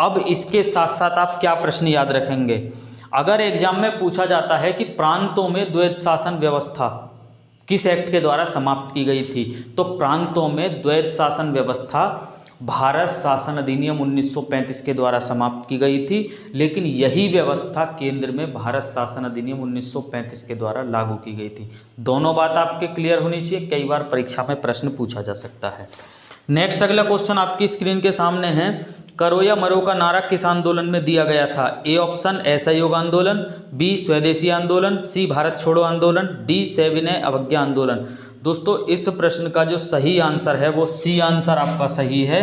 अब इसके साथ साथ आप क्या प्रश्न याद रखेंगे, अगर एग्जाम में पूछा जाता है कि प्रांतों में द्वैध शासन व्यवस्था किस एक्ट के द्वारा समाप्त की गई थी, तो प्रांतों में द्वैध शासन व्यवस्था भारत शासन अधिनियम 1935 के द्वारा समाप्त की गई थी, लेकिन यही व्यवस्था केंद्र में भारत शासन अधिनियम 1935 के द्वारा लागू की गई थी। दोनों बात आपके क्लियर होनी चाहिए, कई बार परीक्षा में प्रश्न पूछा जा सकता है। नेक्स्ट अगला क्वेश्चन आपकी स्क्रीन के सामने है, करो या मरो का नारा किस आंदोलन में दिया गया था? ए ऑप्शन असहयोग आंदोलन, बी स्वदेशी आंदोलन, सी भारत छोड़ो आंदोलन, डी सविनय अवज्ञा आंदोलन। दोस्तों इस प्रश्न का जो सही आंसर है वो सी आंसर आपका सही है,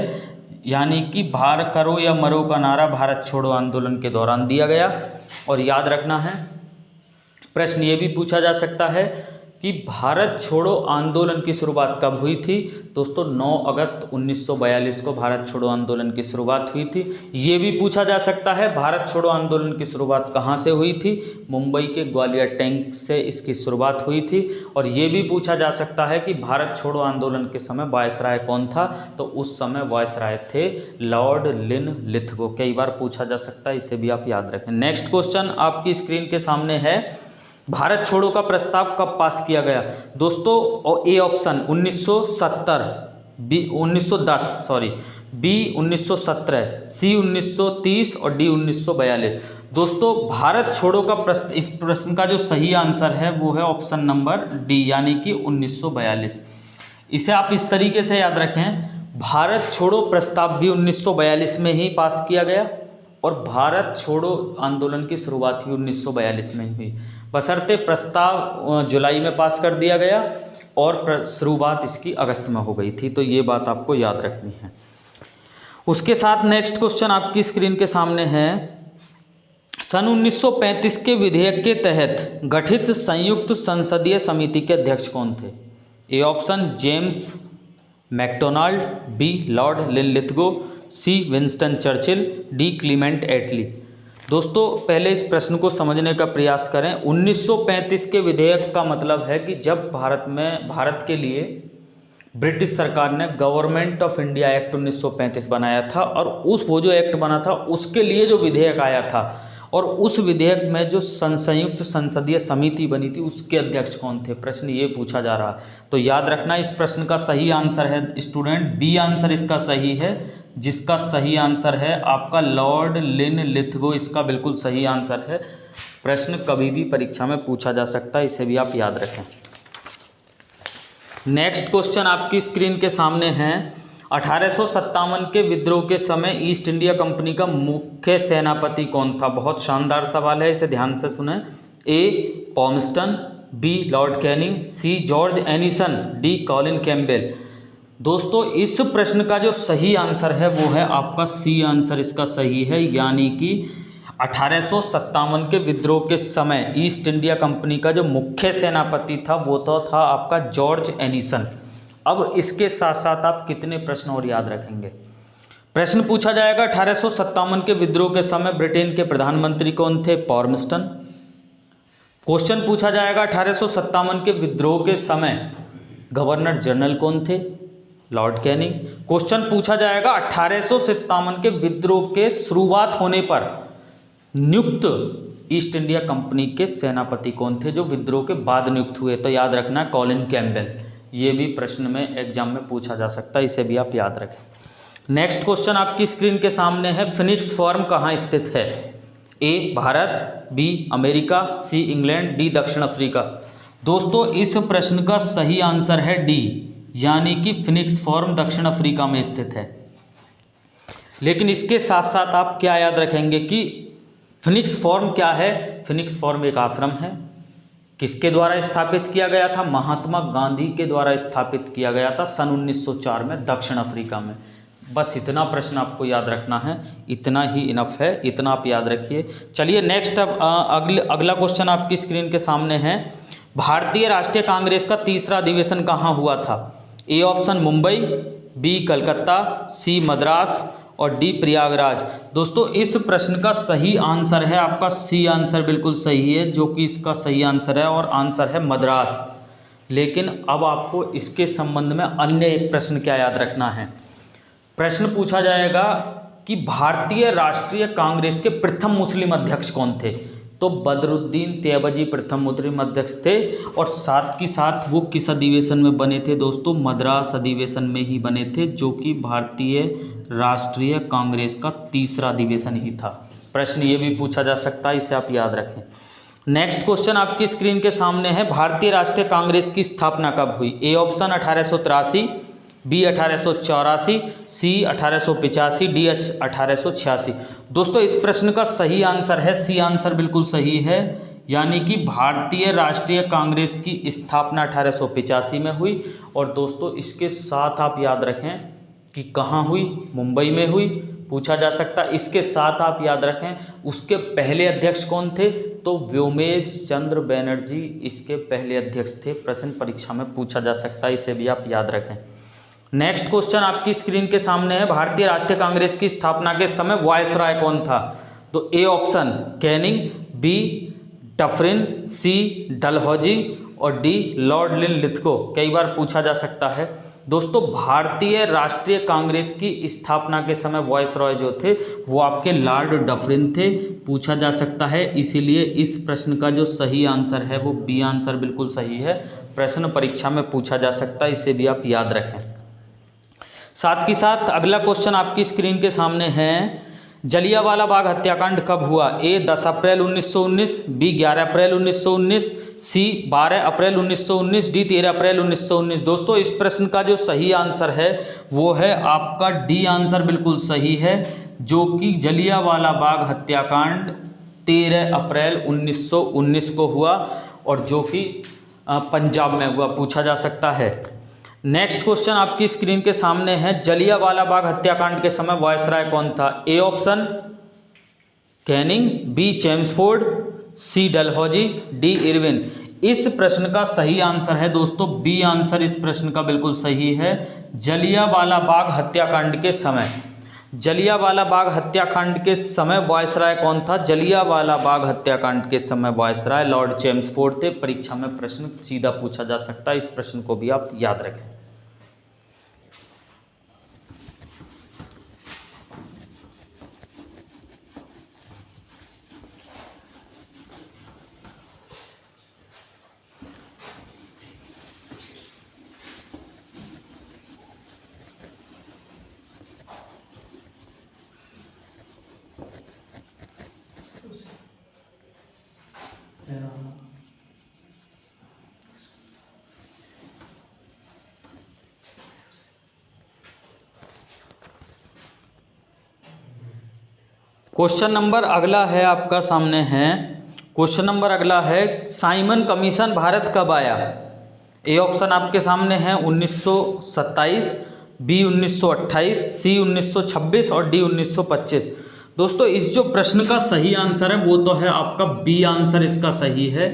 यानी कि करो या मरो का नारा भारत छोड़ो आंदोलन के दौरान दिया गया। और याद रखना है, प्रश्न ये भी पूछा जा सकता है कि भारत छोड़ो आंदोलन की शुरुआत कब हुई थी? दोस्तों 9 अगस्त 1942 को भारत छोड़ो आंदोलन की शुरुआत हुई थी। ये भी पूछा जा सकता है भारत छोड़ो आंदोलन की शुरुआत कहाँ से हुई थी? मुंबई के ग्वालियर टैंक से इसकी शुरुआत हुई थी। और ये भी पूछा जा सकता है कि भारत छोड़ो आंदोलन के समय वायसराय कौन था? तो उस समय वायसराय थे लॉर्ड लिन लिथगो। कई बार पूछा जा सकता है, इसे भी आप याद रखें। नेक्स्ट क्वेश्चन आपकी स्क्रीन के सामने है, भारत छोड़ो का प्रस्ताव कब पास किया गया? दोस्तों ए ऑप्शन 1970, बी 1910, बी 1917, सी 1930 और डी 1942। दोस्तों भारत छोड़ो का इस प्रश्न का जो सही आंसर है वो है ऑप्शन नंबर डी, यानी कि 1942। इसे आप इस तरीके से याद रखें, भारत छोड़ो प्रस्ताव भी 1942 में ही पास किया गया और भारत छोड़ो आंदोलन की शुरुआत भी 1942 में ही हुई, बशर्ते प्रस्ताव जुलाई में पास कर दिया गया और शुरुआत इसकी अगस्त में हो गई थी। तो ये बात आपको याद रखनी है। उसके साथ नेक्स्ट क्वेश्चन आपकी स्क्रीन के सामने है, सन 1935 के विधेयक के तहत गठित संयुक्त संसदीय समिति के अध्यक्ष कौन थे? A option James MacDonald, B Lord Linlithgow, C Winston Churchill, D Clement Attlee. दोस्तों पहले इस प्रश्न को समझने का प्रयास करें। 1935 के विधेयक का मतलब है कि जब भारत के लिए ब्रिटिश सरकार ने गवर्नमेंट ऑफ इंडिया एक्ट 1935 बनाया था और वो जो एक्ट बना था उसके लिए जो विधेयक आया था और उस विधेयक में जो संयुक्त संसदीय समिति बनी थी उसके अध्यक्ष कौन थे, प्रश्न ये पूछा जा रहा। तो याद रखना इस प्रश्न का सही आंसर है स्टूडेंट बी आंसर इसका सही है, जिसका सही आंसर है आपका लॉर्ड लिन लिथगो, इसका बिल्कुल सही आंसर है। प्रश्न कभी भी परीक्षा में पूछा जा सकता है, इसे भी आप याद रखें। नेक्स्ट क्वेश्चन आपकी स्क्रीन के सामने है, 1857 के विद्रोह के समय ईस्ट इंडिया कंपनी का मुख्य सेनापति कौन था? बहुत शानदार सवाल है, इसे ध्यान से सुने। A Palmerston, B Lord Canning, C George Anson, D Colin Campbell. दोस्तों इस प्रश्न का जो सही आंसर है वो है आपका सी आंसर इसका सही है, यानी कि 1857 के विद्रोह के समय ईस्ट इंडिया कंपनी का जो मुख्य सेनापति था वो तो था आपका जॉर्ज एनिसन। अब इसके साथ साथ आप कितने प्रश्न और याद रखेंगे? प्रश्न पूछा जाएगा 1857 के विद्रोह के समय ब्रिटेन के प्रधानमंत्री कौन थे? पॉम्स्टन। क्वेश्चन पूछा जाएगा 1857 के विद्रोह के समय गवर्नर जनरल कौन थे? Lord Canning. क्वेश्चन पूछा जाएगा 1857 के विद्रोह के शुरुआत होने पर नियुक्त ईस्ट इंडिया कंपनी के सेनापति कौन थे जो विद्रोह के बाद नियुक्त हुए? तो याद रखना कॉलिन कैम्पबेल। ये भी प्रश्न में एग्जाम में पूछा जा सकता है, इसे भी आप याद रखें। नेक्स्ट क्वेश्चन आपकी स्क्रीन के सामने है, फिनिक्स फॉर्म कहाँ स्थित है? A Bharat, B America, C England, D दक्षिण अफ्रीका। दोस्तों इस प्रश्न का सही आंसर है डी, यानी कि फिनिक्स फॉर्म दक्षिण अफ्रीका में स्थित है। लेकिन इसके साथ साथ आप क्या याद रखेंगे कि फिनिक्स फॉर्म क्या है? फिनिक्स फॉर्म एक आश्रम है। किसके द्वारा स्थापित किया गया था? महात्मा गांधी के द्वारा स्थापित किया गया था सन 1904 में दक्षिण अफ्रीका में। बस इतना प्रश्न आपको याद रखना है, इतना ही इनफ है, इतना आप याद रखिए। चलिए नेक्स्ट, अब अगला क्वेश्चन आपकी स्क्रीन के सामने है, भारतीय राष्ट्रीय कांग्रेस का तीसरा अधिवेशन कहाँ हुआ था? A option Mumbai, B Calcutta, C Madras और डी प्रयागराज। दोस्तों इस प्रश्न का सही आंसर है आपका सी आंसर, बिल्कुल सही है, जो कि इसका सही आंसर है और आंसर है मद्रास। लेकिन अब आपको इसके संबंध में अन्य एक प्रश्न क्या याद रखना है। प्रश्न पूछा जाएगा कि भारतीय राष्ट्रीय कांग्रेस के प्रथम मुस्लिम अध्यक्ष कौन थे? तो बदरुद्दीन तैयबजी प्रथम मुस्लिम अध्यक्ष थे, और साथ ही साथ वो किस अधिवेशन में बने थे दोस्तों? मद्रास अधिवेशन में ही बने थे, जो कि भारतीय राष्ट्रीय कांग्रेस का तीसरा अधिवेशन ही था। प्रश्न ये भी पूछा जा सकता है, इसे आप याद रखें। नेक्स्ट क्वेश्चन आपकी स्क्रीन के सामने है, भारतीय राष्ट्रीय कांग्रेस की स्थापना कब हुई? A option 1883, B 1884, C 1885, D 1886। दोस्तों इस प्रश्न का सही आंसर है सी आंसर, बिल्कुल सही है, यानी कि भारतीय राष्ट्रीय कांग्रेस की स्थापना 1885 में हुई। और दोस्तों इसके साथ आप याद रखें कि कहाँ हुई? मुंबई में हुई, पूछा जा सकता है। इसके साथ आप याद रखें उसके पहले अध्यक्ष कौन थे? तो व्योमेश चंद्र बैनर्जी इसके पहले अध्यक्ष थे। प्रश्न परीक्षा में पूछा जा सकता है, इसे भी आप याद रखें। नेक्स्ट क्वेश्चन आपकी स्क्रीन के सामने है, भारतीय राष्ट्रीय कांग्रेस की स्थापना के समय वायसराय कौन था? तो A option Canning, B Dufferin, C Dalhousie और डी लॉर्ड लिनलिथगो। कई बार पूछा जा सकता है। दोस्तों भारतीय राष्ट्रीय कांग्रेस की स्थापना के समय वायसराय जो थे वो आपके लॉर्ड डफरिन थे, पूछा जा सकता है। इसीलिए इस प्रश्न का जो सही आंसर है वो बी आंसर बिल्कुल सही है, प्रश्न परीक्षा में पूछा जा सकता है, इसे भी आप याद रखें। साथ ही साथ अगला क्वेश्चन आपकी स्क्रीन के सामने है, जलियांवाला बाग हत्याकांड कब हुआ? ए 10 अप्रैल 1919, बी 11 अप्रैल 1919, सी 12 अप्रैल 1919, डी 13 अप्रैल 1919। दोस्तों इस प्रश्न का जो सही आंसर है वो है आपका डी आंसर, बिल्कुल सही है, जो कि जलियांवाला बाग हत्याकांड 13 अप्रैल 1919 को हुआ और जो कि पंजाब में हुआ, पूछा जा सकता है। नेक्स्ट क्वेश्चन आपकी स्क्रीन के सामने है, जलियांवाला बाग हत्याकांड के समय वायसराय कौन था? A option Canning, B Chelmsford, C Dalhousie, D Irwin. इस प्रश्न का सही आंसर है दोस्तों बी आंसर, इस प्रश्न का बिल्कुल सही है। जलियांवाला बाग हत्याकांड के समय, जलियांवाला बाग हत्याकांड के समय वायसराय कौन था? जलियांवाला बाग हत्याकांड के समय वायसराय लॉर्ड चेम्सफोर्ड थे। परीक्षा में प्रश्न सीधा पूछा जा सकता है, इस प्रश्न को भी आप याद रखें। क्वेश्चन नंबर अगला है आपका सामने है, क्वेश्चन नंबर अगला है, साइमन कमीशन भारत कब आया? ए ऑप्शन आपके सामने है 1927, बी 1928, सी 1926 और डी 1925। दोस्तों इस जो प्रश्न का सही आंसर है वो तो है आपका बी आंसर, इसका सही है,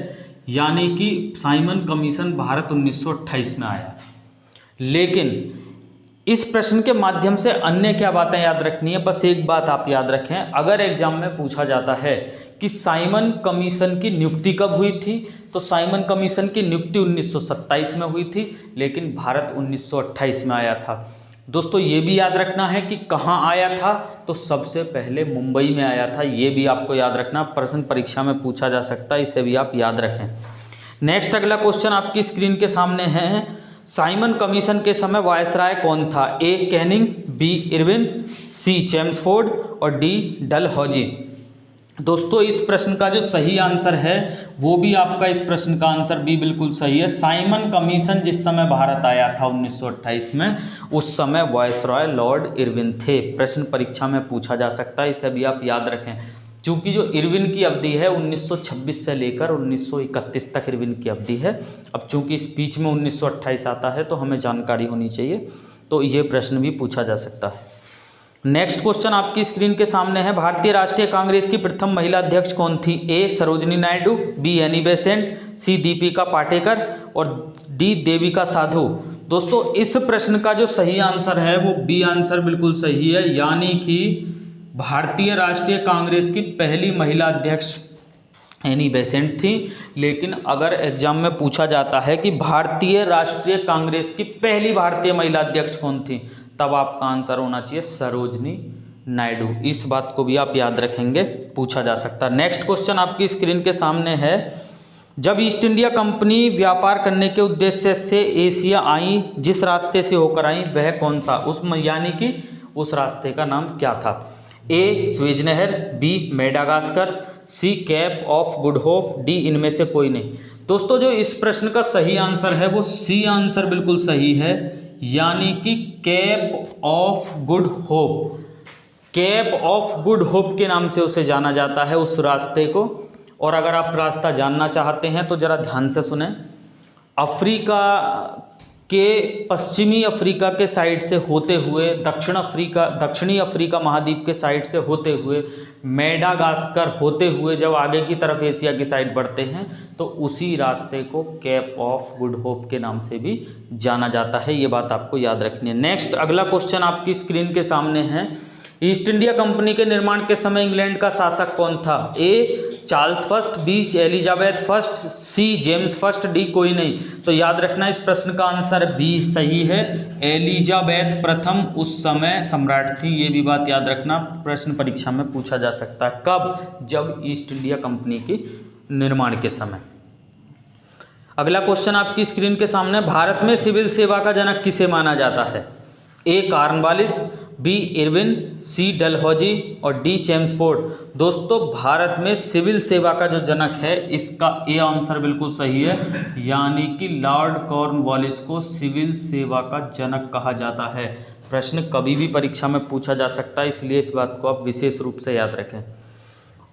यानी कि साइमन कमीशन भारत 1928 में आया। लेकिन इस प्रश्न के माध्यम से अन्य क्या बातें याद रखनी है? बस एक बात आप याद रखें, अगर एग्जाम में पूछा जाता है कि साइमन कमीशन की नियुक्ति कब हुई थी, तो साइमन कमीशन की नियुक्ति 1927 में हुई थी, लेकिन भारत 1928 में आया था। दोस्तों ये भी याद रखना है कि कहाँ आया था, तो सबसे पहले मुंबई में आया था। ये भी आपको याद रखना, प्रश्न परीक्षा में पूछा जा सकता है, इसे भी आप याद रखें। नेक्स्ट अगला क्वेश्चन आपकी स्क्रीन के सामने है, साइमन कमीशन के समय वायसराय कौन था? ए कैनिंग, बी इरविन, सी चेम्सफोर्ड और डी डलहौजी। दोस्तों इस प्रश्न का जो सही आंसर है वो भी आपका इस प्रश्न का आंसर बी बिल्कुल सही है। साइमन कमीशन जिस समय भारत आया था 1928 में, उस समय वायसराय लॉर्ड इरविन थे। प्रश्न परीक्षा में पूछा जा सकता है, इसे भी आप याद रखें। चूँकि जो इरविन की अवधि है 1926 से लेकर 1931 तक इरविन की अवधि है। अब चूँकि इस बीच में 1928 आता है तो हमें जानकारी होनी चाहिए, तो ये प्रश्न भी पूछा जा सकता है। नेक्स्ट क्वेश्चन आपकी स्क्रीन के सामने है, भारतीय राष्ट्रीय कांग्रेस की प्रथम महिला अध्यक्ष कौन थी? A Sarojini Naidu, B Annie Besant, C Deepika Patekar और डी देविका साधु। दोस्तों इस प्रश्न का जो सही आंसर है वो बी आंसर बिल्कुल सही है, यानी कि भारतीय राष्ट्रीय कांग्रेस की पहली महिला अध्यक्ष एनी बेसेंट थी। लेकिन अगर एग्जाम में पूछा जाता है कि भारतीय राष्ट्रीय कांग्रेस की पहली भारतीय महिला अध्यक्ष कौन थी, तब आपका आंसर होना चाहिए सरोजनी नायडू। इस बात को भी आप याद रखेंगे, पूछा जा सकता है। नेक्स्ट क्वेश्चन आपकी स्क्रीन के सामने है, जब ईस्ट इंडिया कंपनी व्यापार करने के उद्देश्य से एशिया आई, जिस रास्ते से होकर आई वह कौन सा? यानी कि उस रास्ते का नाम क्या था? ए स्वेज नहर, B Madagascar, C Cape of Good Hope, D इनमें से कोई नहीं। दोस्तों जो इस प्रश्न का सही आंसर है वो सी आंसर बिल्कुल सही है, यानी कि cap of Good hope. Cap of Good hope के नाम से उसे जाना जाता है, उस रास्ते को। और अगर आप रास्ता जानना चाहते हैं तो ज़रा ध्यान से सुने। अफ्रीका के पश्चिमी अफ्रीका के साइड से होते हुए दक्षिणी अफ्रीका महाद्वीप के साइड से होते हुए मेडागास्कर होते हुए जब आगे की तरफ एशिया की साइड बढ़ते हैं तो उसी रास्ते को कैप ऑफ गुड होप के नाम से भी जाना जाता है। ये बात आपको याद रखनी है। नेक्स्ट अगला क्वेश्चन आपकी स्क्रीन के सामने है, ईस्ट इंडिया कंपनी के निर्माण के समय इंग्लैंड का शासक कौन था? A Charles first, B Elizabeth first, C James first, D कोई नहीं। तो याद रखना इस प्रश्न का आंसर बी सही है, एलिजाबेथ प्रथम उस समय सम्राट थी। ये भी बात याद रखना, प्रश्न परीक्षा में पूछा जा सकता है। कब? जब ईस्ट इंडिया कंपनी के निर्माण के समय। अगला क्वेश्चन आपकी स्क्रीन के सामने, भारत में सिविल सेवा का जनक किसे माना जाता है? ए कॉर्नवालिस, बी इरविन, सी डलहौजी और डी चेम्सफोर्ड। दोस्तों भारत में सिविल सेवा का जो जनक है इसका ए आंसर बिल्कुल सही है, यानी कि लॉर्ड कॉर्नवालिस को सिविल सेवा का जनक कहा जाता है। प्रश्न कभी भी परीक्षा में पूछा जा सकता है, इसलिए इस बात को आप विशेष रूप से याद रखें।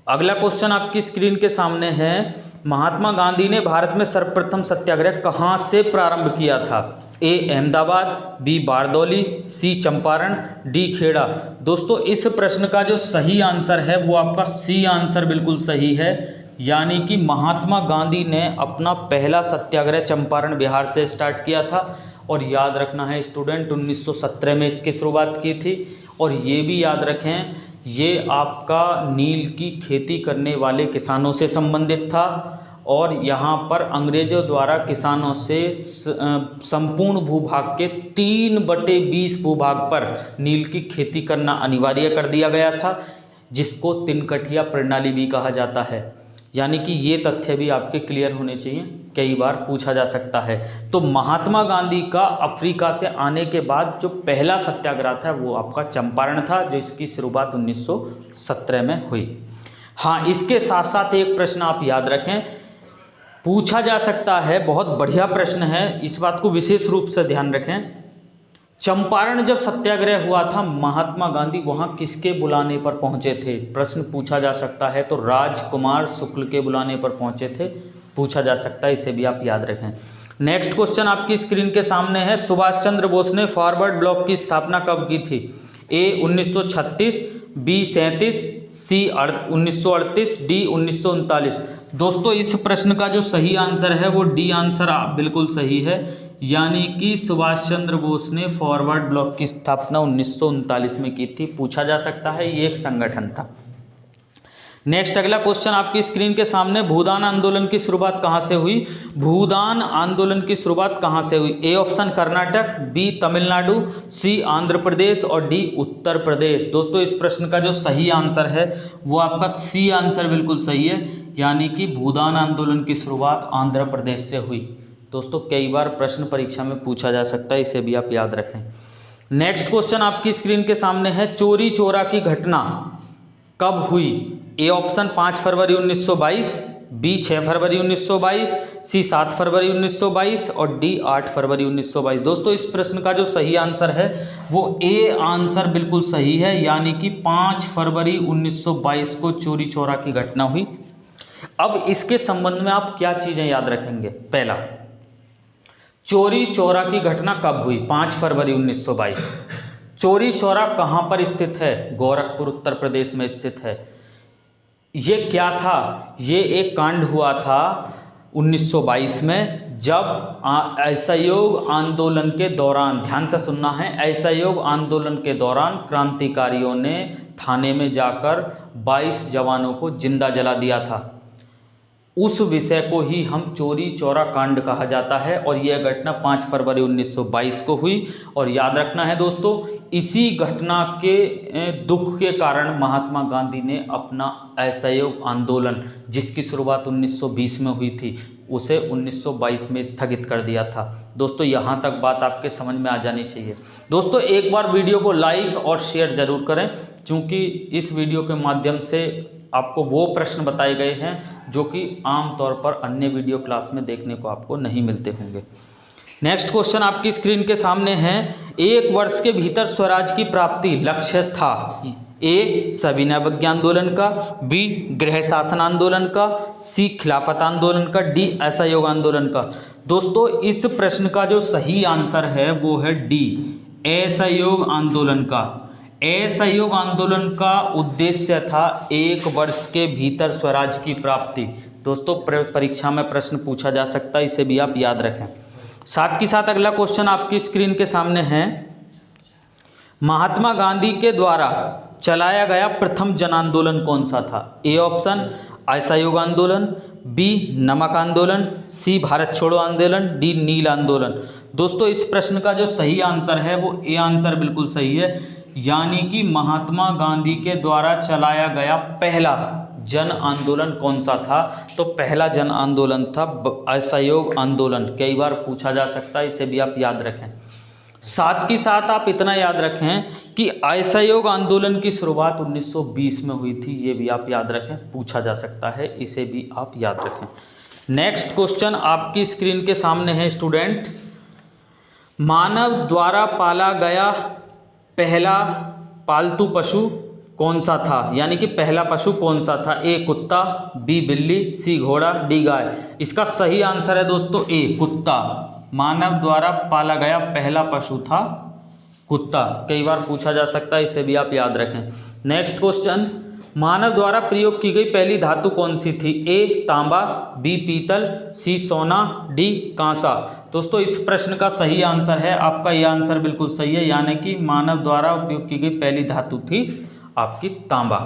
अगला क्वेश्चन आपकी स्क्रीन के सामने है, महात्मा गांधी ने भारत में सर्वप्रथम सत्याग्रह कहाँ से प्रारंभ किया था? ए अहमदाबाद, बी बारदौली, सी चंपारण, डी खेड़ा। दोस्तों इस प्रश्न का जो सही आंसर है वो आपका सी आंसर बिल्कुल सही है, यानी कि महात्मा गांधी ने अपना पहला सत्याग्रह चंपारण बिहार से स्टार्ट किया था। और याद रखना है स्टूडेंट, 1917 में इसकी शुरुआत की थी। और ये भी याद रखें, ये आपका नील की खेती करने वाले किसानों से संबंधित था और यहाँ पर अंग्रेज़ों द्वारा किसानों से संपूर्ण भूभाग के 3/20 भूभाग पर नील की खेती करना अनिवार्य कर दिया गया था, जिसको तिनकठिया प्रणाली भी कहा जाता है। यानी कि ये तथ्य भी आपके क्लियर होने चाहिए, कई बार पूछा जा सकता है। तो महात्मा गांधी का अफ्रीका से आने के बाद जो पहला सत्याग्रह था वो आपका चंपारण था, जिसकी शुरुआत 1917 में हुई। हाँ, इसके साथ साथ एक प्रश्न आप याद रखें, पूछा जा सकता है, बहुत बढ़िया प्रश्न है, इस बात को विशेष रूप से ध्यान रखें। चंपारण जब सत्याग्रह हुआ था, महात्मा गांधी वहां किसके बुलाने पर पहुंचे थे? प्रश्न पूछा जा सकता है। तो राजकुमार शुक्ल के बुलाने पर पहुंचे थे, पूछा जा सकता है, इसे भी आप याद रखें। नेक्स्ट क्वेश्चन आपकी स्क्रीन के सामने है, सुभाष चंद्र बोस ने फॉरवर्ड ब्लॉक की स्थापना कब की थी? ए 1936, बी 37, सी 1938, डी 1939। दोस्तों इस प्रश्न का जो सही आंसर है वो डी आंसर बिल्कुल सही है, यानी कि सुभाष चंद्र बोस ने फॉरवर्ड ब्लॉक की स्थापना 1939 में की थी। पूछा जा सकता है, ये एक संगठन था। नेक्स्ट अगला क्वेश्चन आपकी स्क्रीन के सामने, भूदान आंदोलन की शुरुआत कहाँ से हुई? भूदान आंदोलन की शुरुआत कहाँ से हुई? A option Karnataka, B Tamil Nadu, C Andhra Pradesh और डी उत्तर प्रदेश। दोस्तों इस प्रश्न का जो सही आंसर है वो आपका सी आंसर बिल्कुल सही है, यानी कि भूदान आंदोलन की शुरुआत आंध्र प्रदेश से हुई। दोस्तों कई बार प्रश्न परीक्षा में पूछा जा सकता है, इसे भी आप याद रखें। नेक्स्ट क्वेश्चन आपकी स्क्रीन के सामने है, चोरी चोरा की घटना कब हुई? ए ऑप्शन 5 फरवरी 1922, बी 6 फरवरी 1922, सी 7 फरवरी 1922 और डी 8 फरवरी 1922। दोस्तों इस प्रश्न का जो सही आंसर है वो ए आंसर बिल्कुल सही है, यानी कि 5 फरवरी 1922 को चोरी चोरा की घटना हुई। अब इसके संबंध में आप क्या चीज़ें याद रखेंगे? पहला, चोरी चोरा की घटना कब हुई? 5 फरवरी 1922। चोरी चोरा कहाँ पर स्थित है? गोरखपुर उत्तर प्रदेश में स्थित है। ये क्या था? ये एक कांड हुआ था 1922 में, जब असहयोग आंदोलन के दौरान, ध्यान से सुनना है, असहयोग आंदोलन के दौरान क्रांतिकारियों ने थाने में जाकर 22 जवानों को जिंदा जला दिया था। उस विषय को ही हम चोरी चोरा कांड कहा जाता है और यह घटना 5 फरवरी 1922 को हुई। और याद रखना है दोस्तों, इसी घटना के दुख के कारण महात्मा गांधी ने अपना असहयोग आंदोलन, जिसकी शुरुआत 1920 में हुई थी, उसे 1922 में स्थगित कर दिया था। दोस्तों यहाँ तक बात आपके समझ में आ जानी चाहिए। दोस्तों एक बार वीडियो को लाइक और शेयर ज़रूर करें, क्योंकि इस वीडियो के माध्यम से आपको वो प्रश्न बताए गए हैं जो कि आमतौर पर अन्य वीडियो क्लास में देखने को आपको नहीं मिलते होंगे। नेक्स्ट क्वेश्चन आपकी स्क्रीन के सामने है, एक वर्ष के भीतर स्वराज की प्राप्ति लक्ष्य था? ए सविनय अवज्ञा आंदोलन का, बी गृह शासन आंदोलन का, सी खिलाफत आंदोलन का, डी असहयोग आंदोलन का। दोस्तों इस प्रश्न का जो सही आंसर है वो है डी असहयोग आंदोलन का। असहयोग आंदोलन का उद्देश्य था एक वर्ष के भीतर स्वराज की प्राप्ति। दोस्तों परीक्षा में प्रश्न पूछा जा सकता है, इसे भी आप याद रखें। साथ ही साथ अगला क्वेश्चन आपकी स्क्रीन के सामने है, महात्मा गांधी के द्वारा चलाया गया प्रथम जन आंदोलन कौन सा था? ए ऑप्शन असहयोग आंदोलन, बी नमक आंदोलन, सी भारत छोड़ो आंदोलन, डी नील आंदोलन। दोस्तों इस प्रश्न का जो सही आंसर है वो ए आंसर बिल्कुल सही है, यानी कि महात्मा गांधी के द्वारा चलाया गया पहला जन आंदोलन कौन सा था? तो पहला जन आंदोलन था असहयोग आंदोलन। कई बार पूछा जा सकता है, इसे भी आप याद रखें। साथ ही साथ आप इतना याद रखें कि असहयोग आंदोलन की शुरुआत 1920 में हुई थी, ये भी आप याद रखें, पूछा जा सकता है, इसे भी आप याद रखें। नेक्स्ट क्वेश्चन आपकी स्क्रीन के सामने है स्टूडेंट, मानव द्वारा पाला गया पहला पालतू पशु कौन सा था? यानी कि पहला पशु कौन सा था? ए कुत्ता, बी बिल्ली, सी घोड़ा, डी गाय। इसका सही आंसर है दोस्तों ए कुत्ता। मानव द्वारा पाला गया पहला पशु था कुत्ता। कई बार पूछा जा सकता है, इसे भी आप याद रखें। नेक्स्ट क्वेश्चन, मानव द्वारा प्रयोग की गई पहली धातु कौन सी थी? ए तांबा, बी पीतल, सी सोना, डी कांसा। दोस्तों इस प्रश्न का सही आंसर है आपका ये आंसर बिल्कुल सही है, यानी कि मानव द्वारा उपयोग की गई पहली धातु थी आपकी तांबा।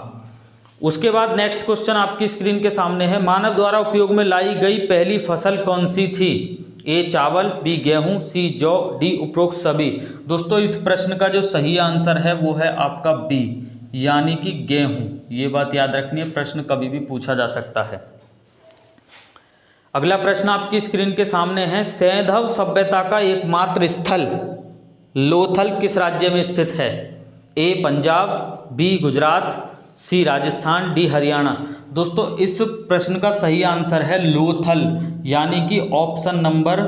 उसके बाद नेक्स्ट क्वेश्चन आपकी स्क्रीन के सामने है, मानव द्वारा उपयोग में लाई गई पहली फसल कौन सी थी? ए चावल, बी गेहूं, सी जौ, डी उपरोक्त सभी। दोस्तों इस प्रश्न का जो सही आंसर है वो है आपका बी, यानी कि गेहूं। ये बात याद रखनी है, प्रश्न कभी भी पूछा जा सकता है। अगला प्रश्न आपकी स्क्रीन के सामने है, सैंधव सभ्यता का एकमात्र स्थल लोथल किस राज्य में स्थित है? ए पंजाब, बी गुजरात, सी राजस्थान, डी हरियाणा। दोस्तों इस प्रश्न का सही आंसर है लोथल, यानी कि ऑप्शन नंबर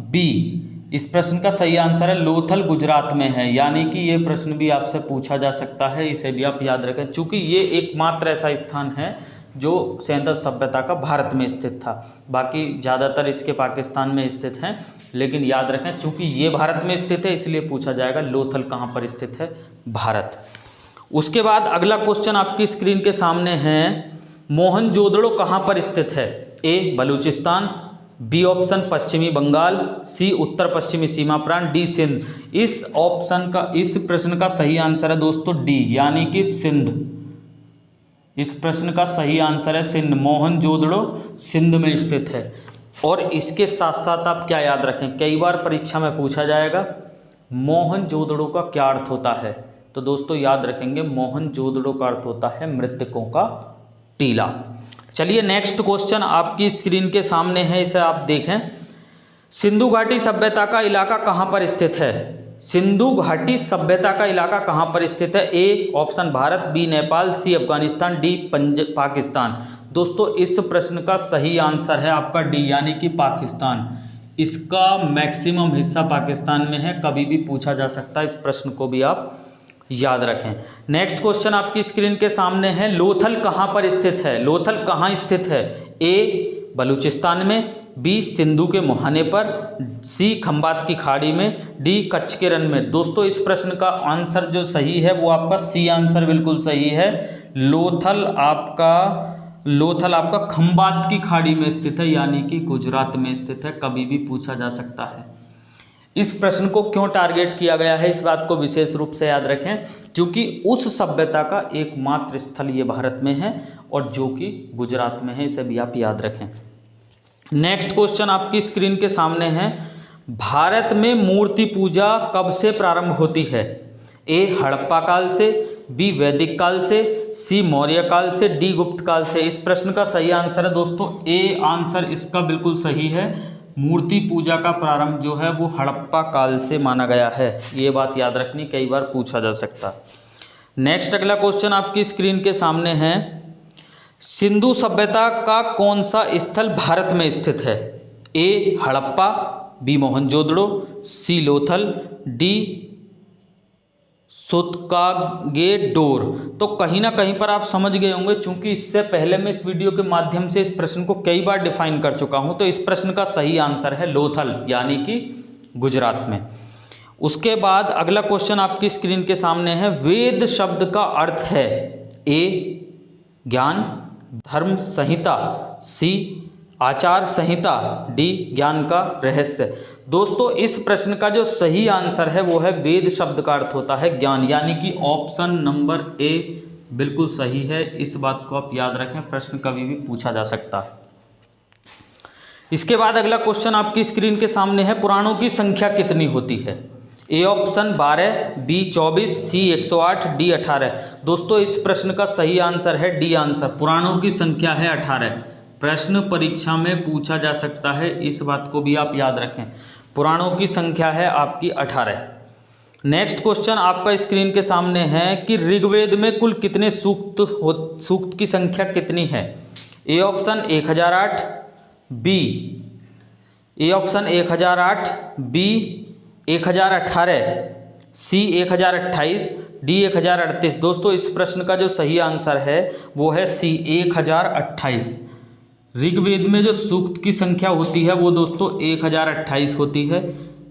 बी। इस प्रश्न का सही आंसर है लोथल गुजरात में है, यानी कि ये प्रश्न भी आपसे पूछा जा सकता है, इसे भी आप याद रखें, चूँकि ये एकमात्र ऐसा स्थान है जो सैंधव सभ्यता का भारत में स्थित था। बाकी ज़्यादातर इसके पाकिस्तान में स्थित हैं, लेकिन याद रखें चूँकि ये भारत में स्थित है इसलिए पूछा जाएगा लोथल कहाँ पर स्थित है? भारत। उसके बाद अगला क्वेश्चन आपकी स्क्रीन के सामने है, मोहनजोदड़ो कहाँ पर स्थित है? ए बलूचिस्तान, बी ऑप्शन पश्चिमी बंगाल, सी उत्तर पश्चिमी सीमा प्रांत, डी सिंध। इस प्रश्न का सही आंसर है दोस्तों डी, यानी कि सिंध। इस प्रश्न का सही आंसर है सिंध। मोहनजोदड़ो सिंध में स्थित है। और इसके साथ साथ आप क्या याद रखें, कई बार परीक्षा में पूछा जाएगा मोहनजोदड़ो का क्या अर्थ होता है। तो दोस्तों याद रखेंगे मोहनजोदड़ो का अर्थ होता है मृतकों का टीला। चलिए नेक्स्ट क्वेश्चन आपकी स्क्रीन के सामने है, इसे आप देखें। सिंधु घाटी सभ्यता का इलाका कहाँ पर स्थित है? सिंधु घाटी सभ्यता का इलाका कहाँ पर स्थित है? A option Bharat, B Nepal, C Afghanistan, D Pakistan. दोस्तों इस प्रश्न का सही आंसर है आपका डी, यानी कि पाकिस्तान। इसका मैक्सिमम हिस्सा पाकिस्तान में है, कभी भी पूछा जा सकता है, इस प्रश्न को भी आप याद रखें। नेक्स्ट क्वेश्चन आपकी स्क्रीन के सामने है। लोथल कहाँ पर स्थित है? लोथल कहाँ स्थित है? ए बलूचिस्तान में, बी सिंधु के मुहाने पर, सी खंबात की खाड़ी में, डी कच्छ के रण में। दोस्तों इस प्रश्न का आंसर जो सही है वो आपका सी आंसर बिल्कुल सही है। लोथल आपका खंबात की खाड़ी में स्थित है, यानी कि गुजरात में स्थित है, कभी भी पूछा जा सकता है। इस प्रश्न को क्यों टारगेट किया गया है, इस बात को विशेष रूप से याद रखें, क्योंकि उस सभ्यता का एकमात्र स्थल ये भारत में है और जो कि गुजरात में है, इसे भी आप याद रखें। नेक्स्ट क्वेश्चन आपकी स्क्रीन के सामने है। भारत में मूर्ति पूजा कब से प्रारंभ होती है? ए हड़प्पा काल से, बी वैदिक काल से, सी मौर्य काल से, डी गुप्त काल से। इस प्रश्न का सही आंसर है दोस्तों ए आंसर इसका बिल्कुल सही है। मूर्ति पूजा का प्रारंभ जो है वो हड़प्पा काल से माना गया है, ये बात याद रखनी, कई बार पूछा जा सकता। नेक्स्ट अगला क्वेश्चन आपकी स्क्रीन के सामने है। सिंधु सभ्यता का कौन सा स्थल भारत में स्थित है? ए हड़प्पा, बी मोहनजोदड़ो, सी लोथल, डी सुतकागेडोर। तो कहीं ना कहीं पर आप समझ गए होंगे, चूंकि इससे पहले मैं इस वीडियो के माध्यम से इस प्रश्न को कई बार डिफाइन कर चुका हूं। तो इस प्रश्न का सही आंसर है लोथल, यानी कि गुजरात में। उसके बाद अगला क्वेश्चन आपकी स्क्रीन के सामने है। वेद शब्द का अर्थ है? ए ज्ञान, धर्म संहिता, सी आचार संहिता, डी ज्ञान का रहस्य। दोस्तों इस प्रश्न का जो सही आंसर है वो है वेद शब्द का अर्थ होता है ज्ञान, यानी कि ऑप्शन नंबर ए बिल्कुल सही है। इस बात को आप याद रखें, प्रश्न कभी भी पूछा जा सकता है। इसके बाद अगला क्वेश्चन आपकी स्क्रीन के सामने है। पुराणों की संख्या कितनी होती है? A option 12, B 24, C 108, D 18। दोस्तों इस प्रश्न का सही आंसर है डी आंसर, पुराणों की संख्या है 18। प्रश्न परीक्षा में पूछा जा सकता है, इस बात को भी आप याद रखें, पुराणों की संख्या है आपकी 18। नेक्स्ट क्वेश्चन आपका स्क्रीन के सामने है कि ऋग्वेद में कुल कितने सूक्त की संख्या कितनी है? A option 1008, B A option 1008, B 1018, C 1028, D 1038। दोस्तों इस प्रश्न का जो सही आंसर है वो है सी 1028। ऋग्वेद में जो सूक्त की संख्या होती है वो दोस्तों 1028 होती है।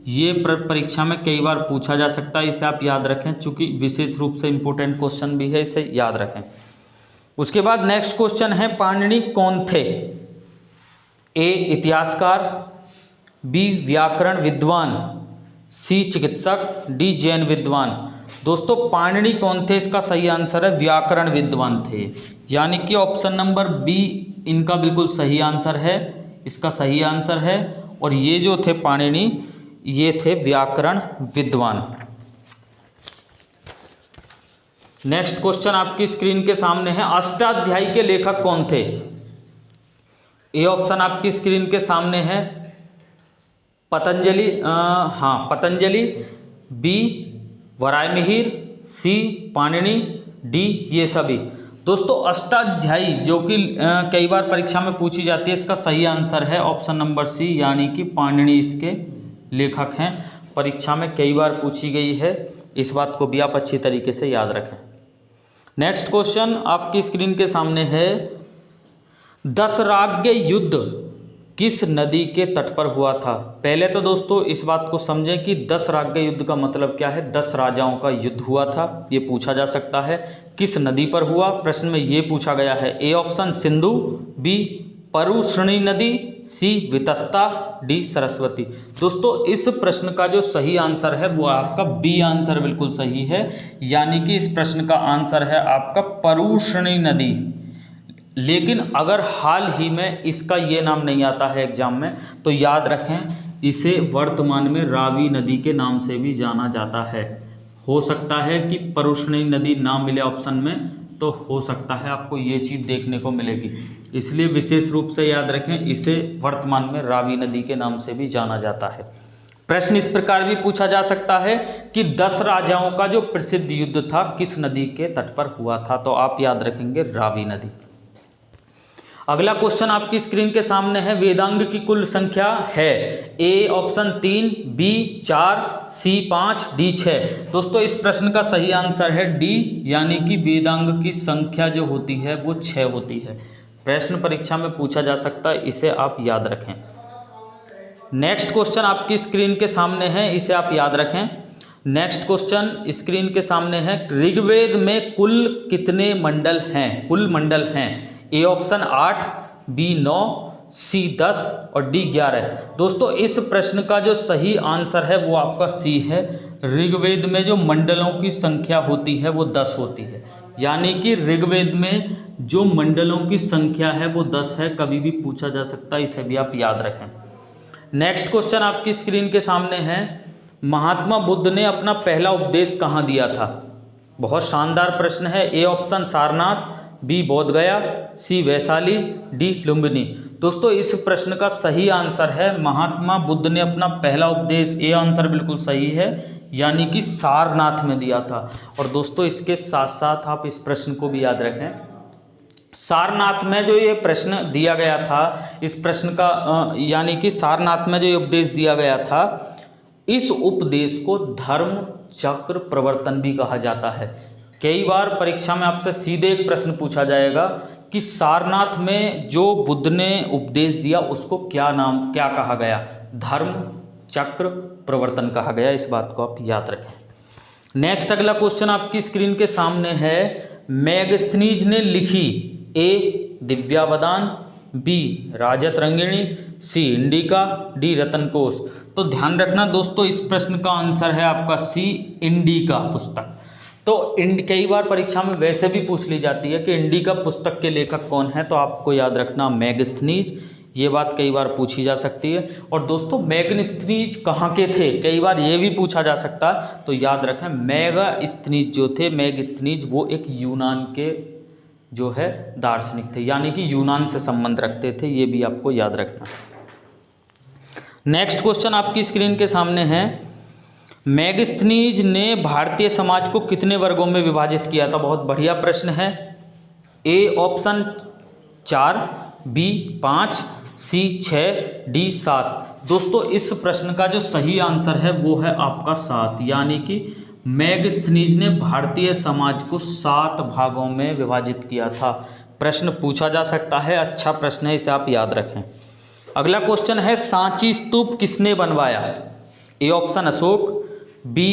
ये परीक्षा में कई बार पूछा जा सकता है, इसे आप याद रखें, चूंकि विशेष रूप से इंपॉर्टेंट क्वेश्चन भी है, इसे याद रखें। उसके बाद नेक्स्ट क्वेश्चन है। पाणिनि कौन थे? ए इतिहासकार, बी व्याकरण विद्वान, सी चिकित्सक, डी जैन विद्वान। दोस्तों पाणिनि कौन थे, इसका सही आंसर है व्याकरण विद्वान थे, यानी कि ऑप्शन नंबर बी इनका बिल्कुल सही आंसर है, इसका सही आंसर है। और ये जो थे पाणिनि, ये थे व्याकरण विद्वान। नेक्स्ट क्वेश्चन आपकी स्क्रीन के सामने है। अष्टाध्यायी के लेखक कौन थे? ए ऑप्शन आपकी स्क्रीन के सामने है पतंजलि, पतंजलि, बी वराहमिहिर, सी पाणिनि, डी ये सभी। दोस्तों अष्टाध्यायी जो कि कई बार परीक्षा में पूछी जाती है, इसका सही आंसर है ऑप्शन नंबर सी, यानी कि पाणिनि इसके लेखक हैं। परीक्षा में कई बार पूछी गई है, इस बात को भी आप अच्छी तरीके से याद रखें। नेक्स्ट क्वेश्चन आपकी स्क्रीन के सामने है। दशराज्य युद्ध किस नदी के तट पर हुआ था? पहले तो दोस्तों इस बात को समझें कि 10 राज्य युद्ध का मतलब क्या है। 10 राजाओं का युद्ध हुआ था, ये पूछा जा सकता है। किस नदी पर हुआ, प्रश्न में ये पूछा गया है। ए ऑप्शन सिंधु, बी परुश्रणी नदी, सी वितस्ता, डी सरस्वती। दोस्तों इस प्रश्न का जो सही आंसर है वो आपका बी आंसर बिल्कुल सही है, यानी कि इस प्रश्न का आंसर है आपका परुश्रणी नदी। लेकिन अगर हाल ही में इसका ये नाम नहीं आता है एग्जाम में तो याद रखें, इसे वर्तमान में रावी नदी के नाम से भी जाना जाता है। हो सकता है कि परुष्णी नदी ना मिले ऑप्शन में, तो हो सकता है आपको ये चीज़ देखने को मिलेगी, इसलिए विशेष रूप से याद रखें, इसे वर्तमान में रावी नदी के नाम से भी जाना जाता है। प्रश्न इस प्रकार भी पूछा जा सकता है कि 10 राजाओं का जो प्रसिद्ध युद्ध था किस नदी के तट पर हुआ था, तो आप याद रखेंगे रावी नदी। अगला क्वेश्चन आपकी स्क्रीन के सामने है, वेदांग की कुल संख्या है, A option 3, B 4, C 5, D 6। दोस्तों इस प्रश्न का सही आंसर है डी, यानी कि वेदांग की संख्या जो होती है वो 6 होती है। प्रश्न परीक्षा में पूछा जा सकता है, इसे आप याद रखें। नेक्स्ट क्वेश्चन आपकी स्क्रीन के सामने है, इसे आप याद रखें। नेक्स्ट क्वेश्चन स्क्रीन के सामने है, ऋग्वेद में कुल कितने मंडल हैं? कुल मंडल हैं, ए ऑप्शन 8, बी 9, सी 10 और डी 11। दोस्तों इस प्रश्न का जो सही आंसर है वो आपका सी है। ऋग्वेद में जो मंडलों की संख्या होती है वो 10 होती है, यानी कि ऋग्वेद में जो मंडलों की संख्या है वो 10 है। कभी भी पूछा जा सकता है, इसे भी आप याद रखें। नेक्स्ट क्वेश्चन आपकी स्क्रीन के सामने है, महात्मा बुद्ध ने अपना पहला उपदेश कहाँ दिया था? बहुत शानदार प्रश्न है। ए ऑप्शन सारनाथ, बी बोध गया, सी वैशाली, डी लुम्बिनी। दोस्तों इस प्रश्न का सही आंसर है महात्मा बुद्ध ने अपना पहला उपदेश, ए आंसर बिल्कुल सही है, यानी कि सारनाथ में दिया था। और दोस्तों इसके साथ साथ आप इस प्रश्न को भी याद रखें, सारनाथ में जो ये प्रश्न दिया गया था, इस प्रश्न का यानी कि सारनाथ में जो ये उपदेश दिया गया था, इस उपदेश को धर्म चक्र प्रवर्तन भी कहा जाता है। कई बार परीक्षा में आपसे सीधे एक प्रश्न पूछा जाएगा कि सारनाथ में जो बुद्ध ने उपदेश दिया उसको क्या कहा गया? धर्म चक्र प्रवर्तन कहा गया। इस बात को आप याद रखें। नेक्स्ट अगला क्वेश्चन आपकी स्क्रीन के सामने है, मेगस्थनीज ने लिखी, ए Divyavadana, B Rajatarangini, C indica, D रतनकोश। तो ध्यान रखना दोस्तों इस प्रश्न का आंसर है आपका सी, इंडिका पुस्तक। तो कई बार परीक्षा में वैसे भी पूछ ली जाती है कि इंडिका पुस्तक के लेखक कौन है, तो आपको याद रखना मेगस्थनीज, ये बात कई बार पूछी जा सकती है। और दोस्तों मेगस्थनीज कहाँ के थे, कई बार ये भी पूछा जा सकता है, तो याद रखें मेगस्थनीज जो थे, मेगस्थनीज वो एक यूनान के जो है दार्शनिक थे, यानी कि यूनान से संबंध रखते थे, ये भी आपको याद रखना। नेक्स्ट क्वेश्चन आपकी स्क्रीन के सामने है, मेगस्थनीज ने भारतीय समाज को कितने वर्गों में विभाजित किया था? बहुत बढ़िया प्रश्न है। A option 4, B 5, C 6, D 7। दोस्तों इस प्रश्न का जो सही आंसर है वो है आपका 7, यानी कि मेगस्थनीज ने भारतीय समाज को 7 भागों में विभाजित किया था। प्रश्न पूछा जा सकता है, अच्छा प्रश्न है, इसे आप याद रखें। अगला क्वेश्चन है, सांची स्तूप किसने बनवाया? A option Ashok, B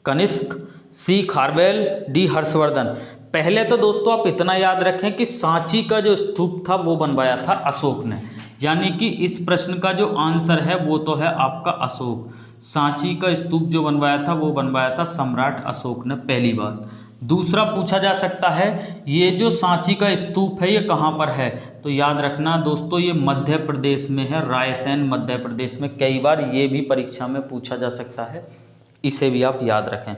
Kanishka, C Kharavela, D Harshavardhan. पहले तो दोस्तों आप इतना याद रखें कि सांची का जो स्तूप था वो बनवाया था अशोक ने, यानी कि इस प्रश्न का जो आंसर है वो तो है आपका अशोक। सांची का स्तूप जो बनवाया था वो बनवाया था सम्राट अशोक ने, पहली बात। दूसरा पूछा जा सकता है, ये जो सांची का स्तूप है ये कहाँ पर है? तो याद रखना दोस्तों ये मध्य प्रदेश में है, रायसेन मध्य प्रदेश में। कई बार ये भी परीक्षा में पूछा जा सकता है, इसे भी आप याद रखें।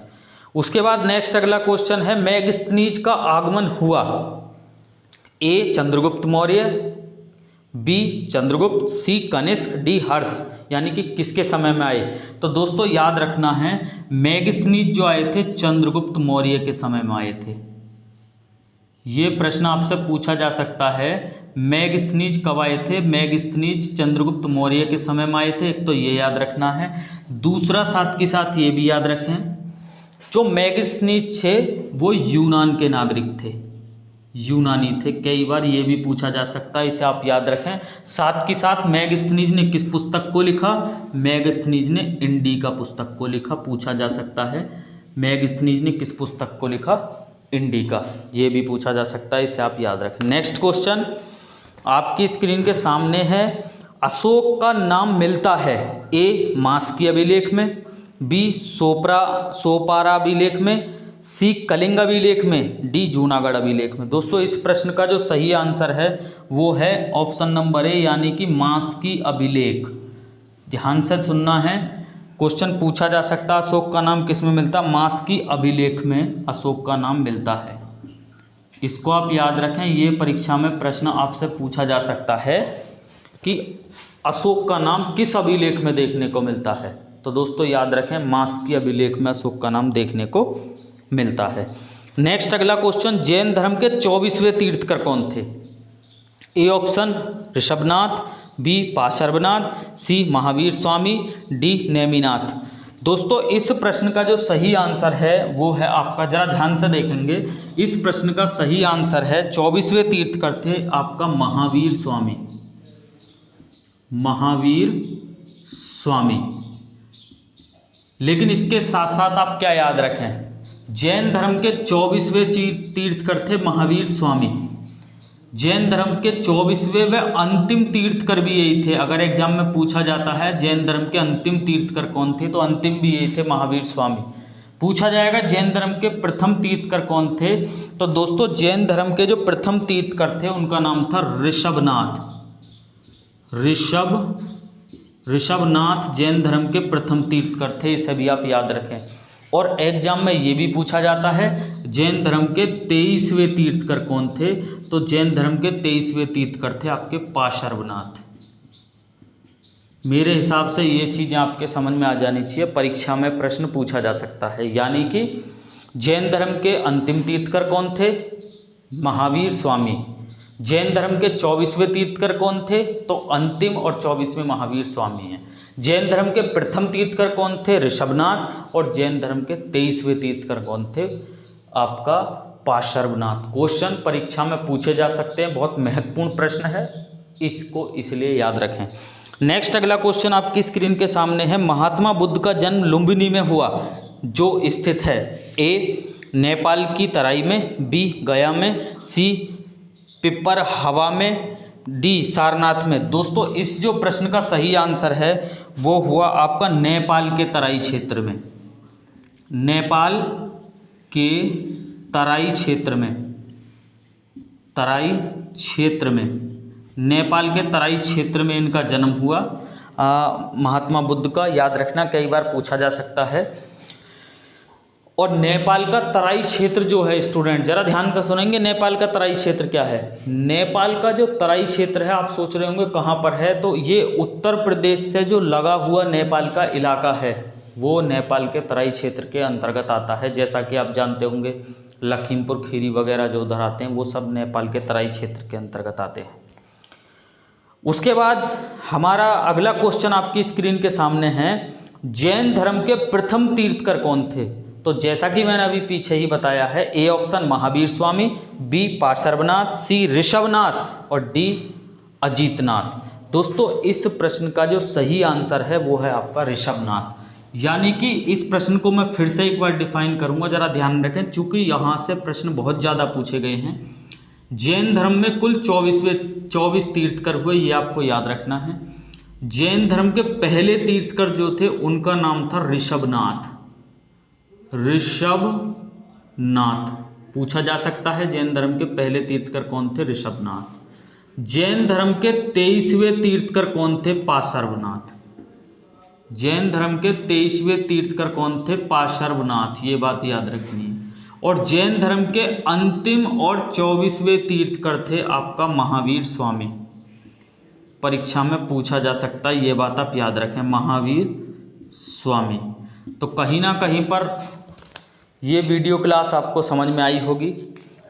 उसके बाद नेक्स्ट अगला क्वेश्चन है, मेगस्थनीज का आगमन हुआ, ए चंद्रगुप्त मौर्य, बी चंद्रगुप्त, सी कनिष्क, डी हर्ष, यानी कि किसके समय में आए? तो दोस्तों याद रखना है मेगस्थनीज जो आए थे चंद्रगुप्त मौर्य के समय में आए थे। ये प्रश्न आपसे पूछा जा सकता है, मेगस्थनीज कब आए थे? मेगस्थनीज चंद्रगुप्त मौर्य के समय में आए थे, एक तो ये याद रखना है। दूसरा साथ के साथ ये भी याद रखें, जो मेगस्थनीज थे वो यूनान के नागरिक थे, यूनानी थे। कई बार ये भी पूछा जा सकता है, इसे आप याद रखें। साथ के साथ मेगस्थनीज ने किस पुस्तक को लिखा? मेगस्थनीज ने इंडिका पुस्तक को लिखा। पूछा जा सकता है मेगस्थनीज ने किस पुस्तक को लिखा? इंडिका, ये भी पूछा जा सकता है, इसे आप याद रखें। नेक्स्ट क्वेश्चन आपकी स्क्रीन के सामने है, अशोक का नाम मिलता है, ए मास्की अभिलेख में, बी सोपारा अभिलेख में, सी कलिंग अभिलेख में, डी जूनागढ़ अभिलेख में। दोस्तों इस प्रश्न का जो सही आंसर है वो है ऑप्शन नंबर ए, यानी कि मास्की अभिलेख। ध्यान से सुनना है, क्वेश्चन पूछा जा सकता है अशोक का नाम किस में मिलता है? मास्की अभिलेख में अशोक का नाम मिलता है। इसको आप याद रखें, ये परीक्षा में प्रश्न आपसे पूछा जा सकता है कि अशोक का नाम किस अभिलेख में देखने को मिलता है। तो दोस्तों याद रखें, मास्की अभिलेख में अशोक का नाम देखने को मिलता है। नेक्स्ट अगला क्वेश्चन, जैन धर्म के 24वें तीर्थकर कौन थे? A option Rishabhnath, B Parshvanath, C Mahavir Swami, D Neminath. दोस्तों इस प्रश्न का जो सही आंसर है वो है आपका, जरा ध्यान से देखेंगे, इस प्रश्न का सही आंसर है 24वें तीर्थकर थे आपका महावीर स्वामी, महावीर स्वामी। लेकिन इसके साथ साथ आप क्या याद रखें, जैन धर्म के 24वें तीर्थकर थे महावीर स्वामी। जैन धर्म के 24वें व अंतिम तीर्थकर भी यही थे। अगर एग्जाम में पूछा जाता है जैन धर्म के अंतिम तीर्थकर कौन थे, तो अंतिम भी यही थे, महावीर स्वामी। पूछा जाएगा जैन धर्म के प्रथम तीर्थकर कौन थे, तो दोस्तों जैन धर्म के जो प्रथम तीर्थकर थे उनका नाम था ऋषभनाथ। ऋषभनाथ जैन धर्म के प्रथम तीर्थकर थे, इसे भी आप याद रखें। और एग्जाम में ये भी पूछा जाता है जैन धर्म के 23वें तीर्थकर कौन थे, तो जैन धर्म के 23वें तीर्थकर थे आपके पार्श्वनाथ। मेरे हिसाब से ये चीज़ें आपके समझ में आ जानी चाहिए, परीक्षा में प्रश्न पूछा जा सकता है। यानी कि जैन धर्म के अंतिम तीर्थकर कौन थे? महावीर स्वामी। जैन धर्म के 24वें तीर्थकर कौन थे? तो अंतिम और 24वें महावीर स्वामी हैं। जैन धर्म के प्रथम तीर्थकर कौन थे? ऋषभनाथ। और जैन धर्म के 23वें तीर्थकर कौन थे? आपका पार्श्वनाथ। क्वेश्चन परीक्षा में पूछे जा सकते हैं, बहुत महत्वपूर्ण प्रश्न है, इसको इसलिए याद रखें। नेक्स्ट अगला क्वेश्चन आपकी स्क्रीन के सामने है, महात्मा बुद्ध का जन्म लुम्बिनी में हुआ जो स्थित है, ए नेपाल की तराई में, बी गया में, सी पिपर हवा में, डी सारनाथ में। दोस्तों इस जो प्रश्न का सही आंसर है वो हुआ आपका नेपाल के तराई क्षेत्र में, नेपाल के तराई क्षेत्र में, तराई क्षेत्र में, नेपाल के तराई क्षेत्र में इनका जन्म हुआ महात्मा बुद्ध का। याद रखना, कई बार पूछा जा सकता है। और नेपाल का तराई क्षेत्र जो है स्टूडेंट, जरा ध्यान से सुनेंगे, नेपाल का तराई क्षेत्र क्या है? नेपाल का जो तराई क्षेत्र है, आप सोच रहे होंगे कहाँ पर है, तो ये उत्तर प्रदेश से जो लगा हुआ नेपाल का इलाका है वो नेपाल के तराई क्षेत्र के अंतर्गत आता है। जैसा कि आप जानते होंगे लखीमपुर खीरी वगैरह जो उधर आते हैं वो सब नेपाल के तराई क्षेत्र के अंतर्गत आते हैं। उसके बाद हमारा अगला क्वेश्चन आपकी स्क्रीन के सामने है, जैन धर्म के प्रथम तीर्थकर कौन थे? तो जैसा कि मैंने अभी पीछे ही बताया है, A option Mahavir Swami, B Parshvanath, C Rishabhnath और डी अजीतनाथ। दोस्तों इस प्रश्न का जो सही आंसर है वो है आपका ऋषभनाथ। यानी कि इस प्रश्न को मैं फिर से एक बार डिफाइन करूंगा, जरा ध्यान रखें, चूंकि यहाँ से प्रश्न बहुत ज़्यादा पूछे गए हैं। जैन धर्म में कुल 24 तीर्थकर हुए, ये आपको याद रखना है। जैन धर्म के पहले तीर्थकर जो थे उनका नाम था ऋषभनाथ। ऋषभनाथ पूछा जा सकता है जैन धर्म के पहले तीर्थकर कौन थे? ऋषभनाथ। जैन धर्म के 23वें तीर्थकर कौन थे? पार्श्वनाथ। जैन धर्म के 23वें तीर्थकर कौन थे? पार्श्वनाथ, ये बात याद रखनी है। और जैन धर्म के अंतिम और 24वें तीर्थकर थे आपका महावीर स्वामी। परीक्षा में पूछा जा सकता है, ये बात आप याद रखें, महावीर स्वामी। तो कहीं ना कहीं पर ये वीडियो क्लास आपको समझ में आई होगी।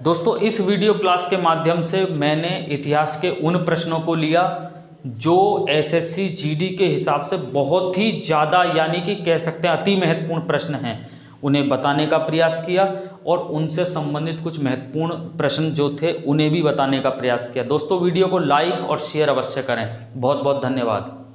दोस्तों इस वीडियो क्लास के माध्यम से मैंने इतिहास के उन प्रश्नों को लिया जो एसएससी जीडी के हिसाब से बहुत ही ज़्यादा, यानी कि कह सकते हैं अति महत्वपूर्ण प्रश्न हैं, उन्हें बताने का प्रयास किया और उनसे संबंधित कुछ महत्वपूर्ण प्रश्न जो थे उन्हें भी बताने का प्रयास किया। दोस्तों वीडियो को लाइक और शेयर अवश्य करें। बहुत बहुत धन्यवाद।